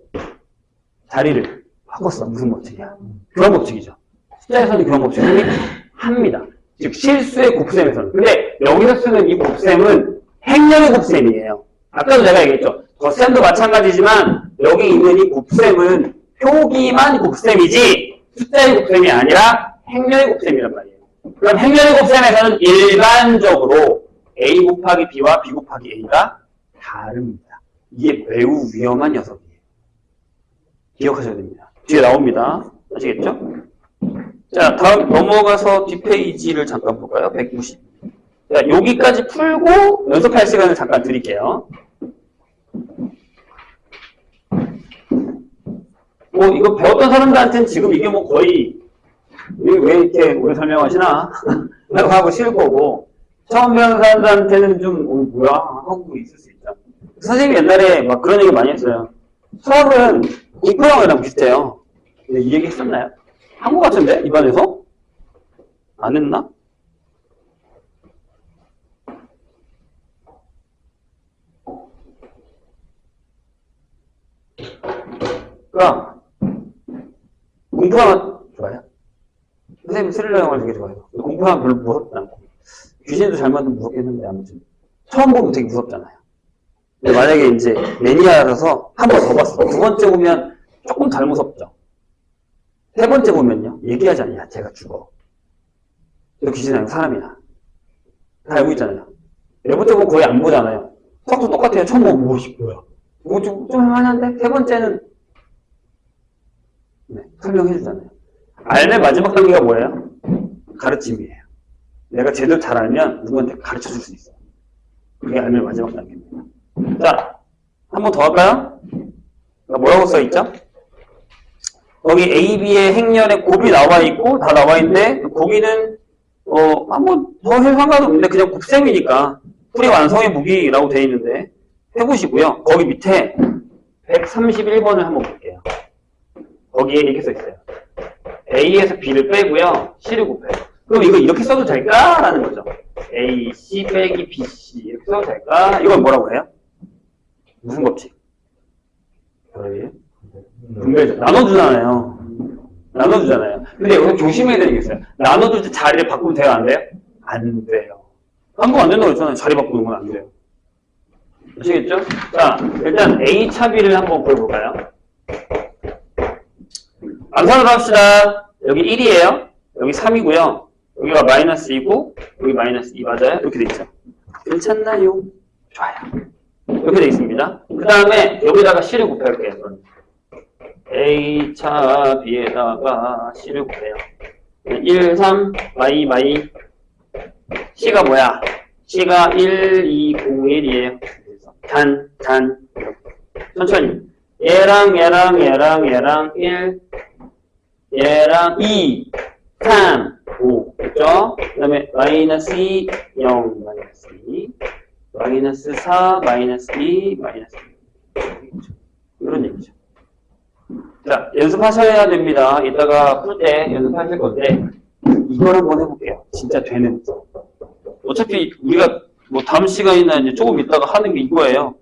자리를 바꿨어. 무슨 법칙이야? 교환 법칙이죠. 숫자에서는 교환 법칙을 합니다. 즉 실수의 곱셈에서는. 근데 여기서 쓰는 이 곱셈은 행렬의 곱셈이에요. 아까도 제가 얘기했죠. 덧셈도 마찬가지지만 여기 있는 이 곱셈은 표기만 곱셈이지 숫자의 곱셈이 아니라 행렬의 곱셈이란 말이에요. 그럼 행렬의 곱셈에서는 일반적으로 A 곱하기 B와 B 곱하기 A가 다릅니다. 이게 매우 위험한 녀석이에요. 기억하셔야 됩니다. 뒤에 나옵니다. 아시겠죠? 자, 다음 넘어가서 뒷페이지를 잠깐 볼까요? 190. 자, 여기까지 풀고 연습할 시간을 잠깐 드릴게요. 뭐 이거 배웠던 사람들한테는 지금 이게 뭐 거의 왜 이렇게 오래 설명하시나 라고 하고 싫을 거고, 처음 배우는 사람들한테는 좀 뭐야 하고 있을 수 있죠. 선생님이 옛날에 막 그런 얘기 많이 했어요. 수학은 공부형이랑 비슷해요. 근데 이 얘기 했었나요? 한 것 같은데? 입안에서? 안 했나? 그러니까 공부하면 좋아요. 선생님 스릴러 영화 되게 좋아해요. 공부하면 별로 무섭지 않고, 귀신도 잘 만들면 무섭겠는데 아무튼 처음 보면 되게 무섭잖아요. 근데 만약에 이제 매니아라서 한 번 더 봤어. 두 번째 보면 조금 덜 무섭죠. 세 번째 보면요, 얘기하지 않냐, 쟤가 죽어. 저 귀신 아니고 사람이야. 다 알고 있잖아요. 네 번째 보면 거의 안 보잖아요. 수학도 똑같아요. 처음 보면 뭐야. 이거 좀 할만한데? 세 번째는 설명해 주잖아요. 알면 마지막 단계가 뭐예요? 가르침이에요. 내가 제대로 잘 알면 누구한테 가르쳐 줄 수 있어요. 그게 알면 마지막 단계입니다. 자, 한 번 더 할까요? 뭐라고 써있죠? 거기 A, B의 행렬에 곱이 나와 있고 다 나와 있는데 거기는 한 번 더 할 상관은 없는데 그냥 곱셈이니까 풀이 완성의 무기라고 되어 있는데 해보시고요. 거기 밑에 131번을 한번 볼게요. 거기에 이렇게 써 있어요. A에서 B를 빼고요. C를 곱해요. 그럼 이거 이렇게 써도 될까? 라는 거죠. A, C 빼기 B, C 이렇게 써도 될까? 이건 뭐라고 해요? 무슨 법칙? 분배죠. 나눠주잖아요. 나눠주잖아요. 근데 여기서 조심해야 되는 게 있어요. 나눠줄 때 자리를 바꾸면 돼요? 안 돼요? 안 돼요. 한번 안 된다고 했잖아요. 자리 바꾸는 건 안 돼요. 아시겠죠? 자, 일단 A차 B를 한번 보여볼까요? 암산으로 합시다. 여기 1이에요. 여기 3이고요. 여기가 마이너스 2고 여기 마이너스 2 맞아요? 이렇게 돼 있죠. 괜찮나요? 좋아요. 이렇게 돼 있습니다. 그 다음에 여기다가 C를 곱할게요. A차 B에다가 C를 곱해요. 1, 3, 마이 C가 뭐야? C가 1, 2, 0, 1이에요. 단 천천히 얘랑 1 얘랑 2 3 5 그죠? 그 다음에 마이너스 2 0 마이너스 2 마이너스 4 마이너스 2 마이너스 2 이런 얘기죠. 자, 연습하셔야 됩니다. 이따가 풀 때 연습하실 건데 이걸 한번 해볼게요. 진짜 되는. 어차피 우리가 뭐 다음 시간이나 이제 조금 있다가 하는 게 이거예요.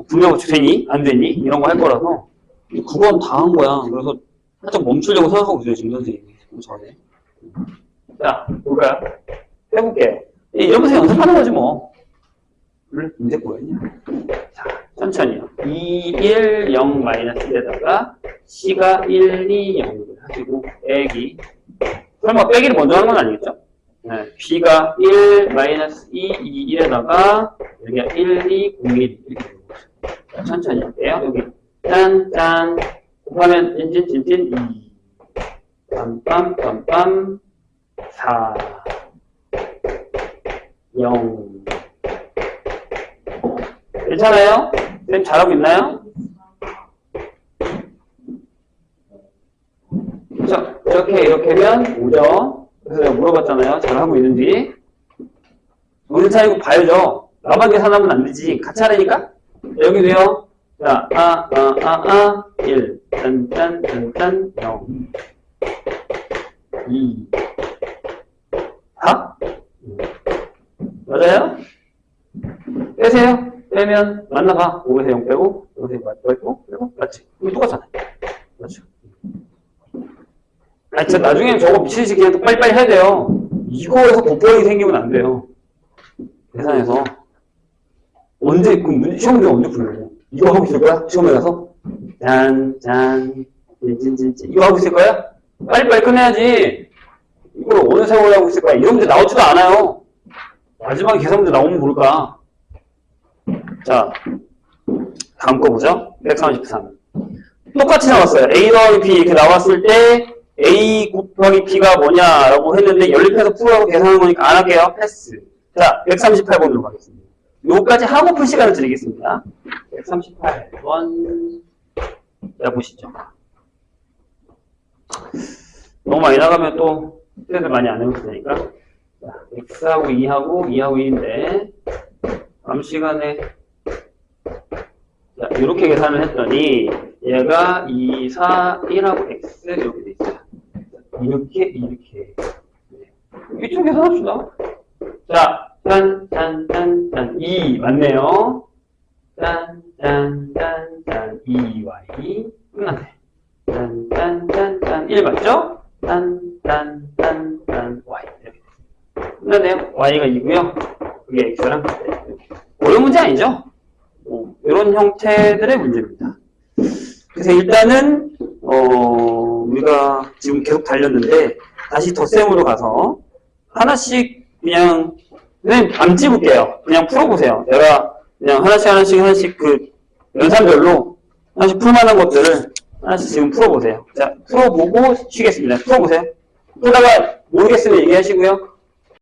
분명히 되니? 안 되니? 이런 거 할 거라서 9번 다 한 거야. 그래서 살짝 멈추려고 생각하고 있어요. 지금 선생님이 전에. 자, 볼까요? 해볼게요. 이러면서 연습하는 거지 뭐. 그래, 문제 뭐였냐? 자, 천천히요. 2, 1, 0, 마이너스 1에다가 C가 1, 2, 0을 하시고 빼기. 설마 빼기를 먼저 하는 건 아니겠죠? 네, B가 1, 마이너스 2, 2, 1에다가 여기가 1, 2, 0, 1 이렇게 되는 거죠. 천천히 할게요. 여기 짠 곱하면 찐 2 빰빰 4 0 괜찮아요? 선생님 잘하고 있나요? 그쵸? 이렇게면 5점. 그래서 내가 물어봤잖아요. 잘하고 있는지. 정신 차리고 봐야죠. 나만 계산하면 안 되지. 같이 하라니까? 여기도요. 자, 1. 짠, 0. 2. 4? 맞아요? 빼세요. 빼면 맞나봐. 5에서 0 빼고, 여기서 맞고, 빼고, 맞지? 이거 똑같잖아요. 맞죠? 아니, 진짜 나중에 저거 미치듯이 그냥 또 빨리빨리 해야 돼요. 이거에서 곱하기 생기면 안 돼요. 계산해서. 언제, 시험 문제 언제 풀려요? 이거 하고 있을 거야? 시험에 가서? 짠, 이거 하고 있을 거야? 빨리빨리 끝내야지. 이걸 어느 세월에 하고 있을 거야? 이런 문제 나오지도 않아요. 마지막에 계산 문제 나오면 모를까? 자, 다음 거 보죠. 133. 똑같이 나왔어요. A 더하기 B 이렇게 나왔을 때 A 곱하기 B가 뭐냐라고 했는데 연립해서 풀어서 계산하는 거니까 안 할게요. 패스. 자, 138번으로 가겠습니다. 요까지 하고 풀 시간을 드리겠습니다. 138번. 자, 보시죠. 너무 많이 나가면 또 쌤들 많이 안 해보시니까. 자, X하고 2하고 2인데 다음 시간에 자, 이렇게 계산을 했더니 얘가 2, 4, 1하고 X 이렇게 돼 있어요. 이렇게 네. 이쪽 계산합시다. 자, 짠 2 맞네요. 짠 2y 끝났네. 짠 1 맞죠? 짠 y 이렇게 끝났네요. y가 2고요. 그게 x랑 어려운 문제 아니죠? 이런 형태들의 문제입니다. 그래서 일단은 우리가 지금 계속 달렸는데 다시 덧셈으로 가서 하나씩 그냥 안 찝을게요. 그냥 풀어보세요. 내가 그냥 하나씩 그 연산별로 하나씩 풀만한 것들을 하나씩 지금 풀어보세요. 자, 풀어보고 쉬겠습니다. 풀어보세요. 풀다가 모르겠으면 얘기하시고요.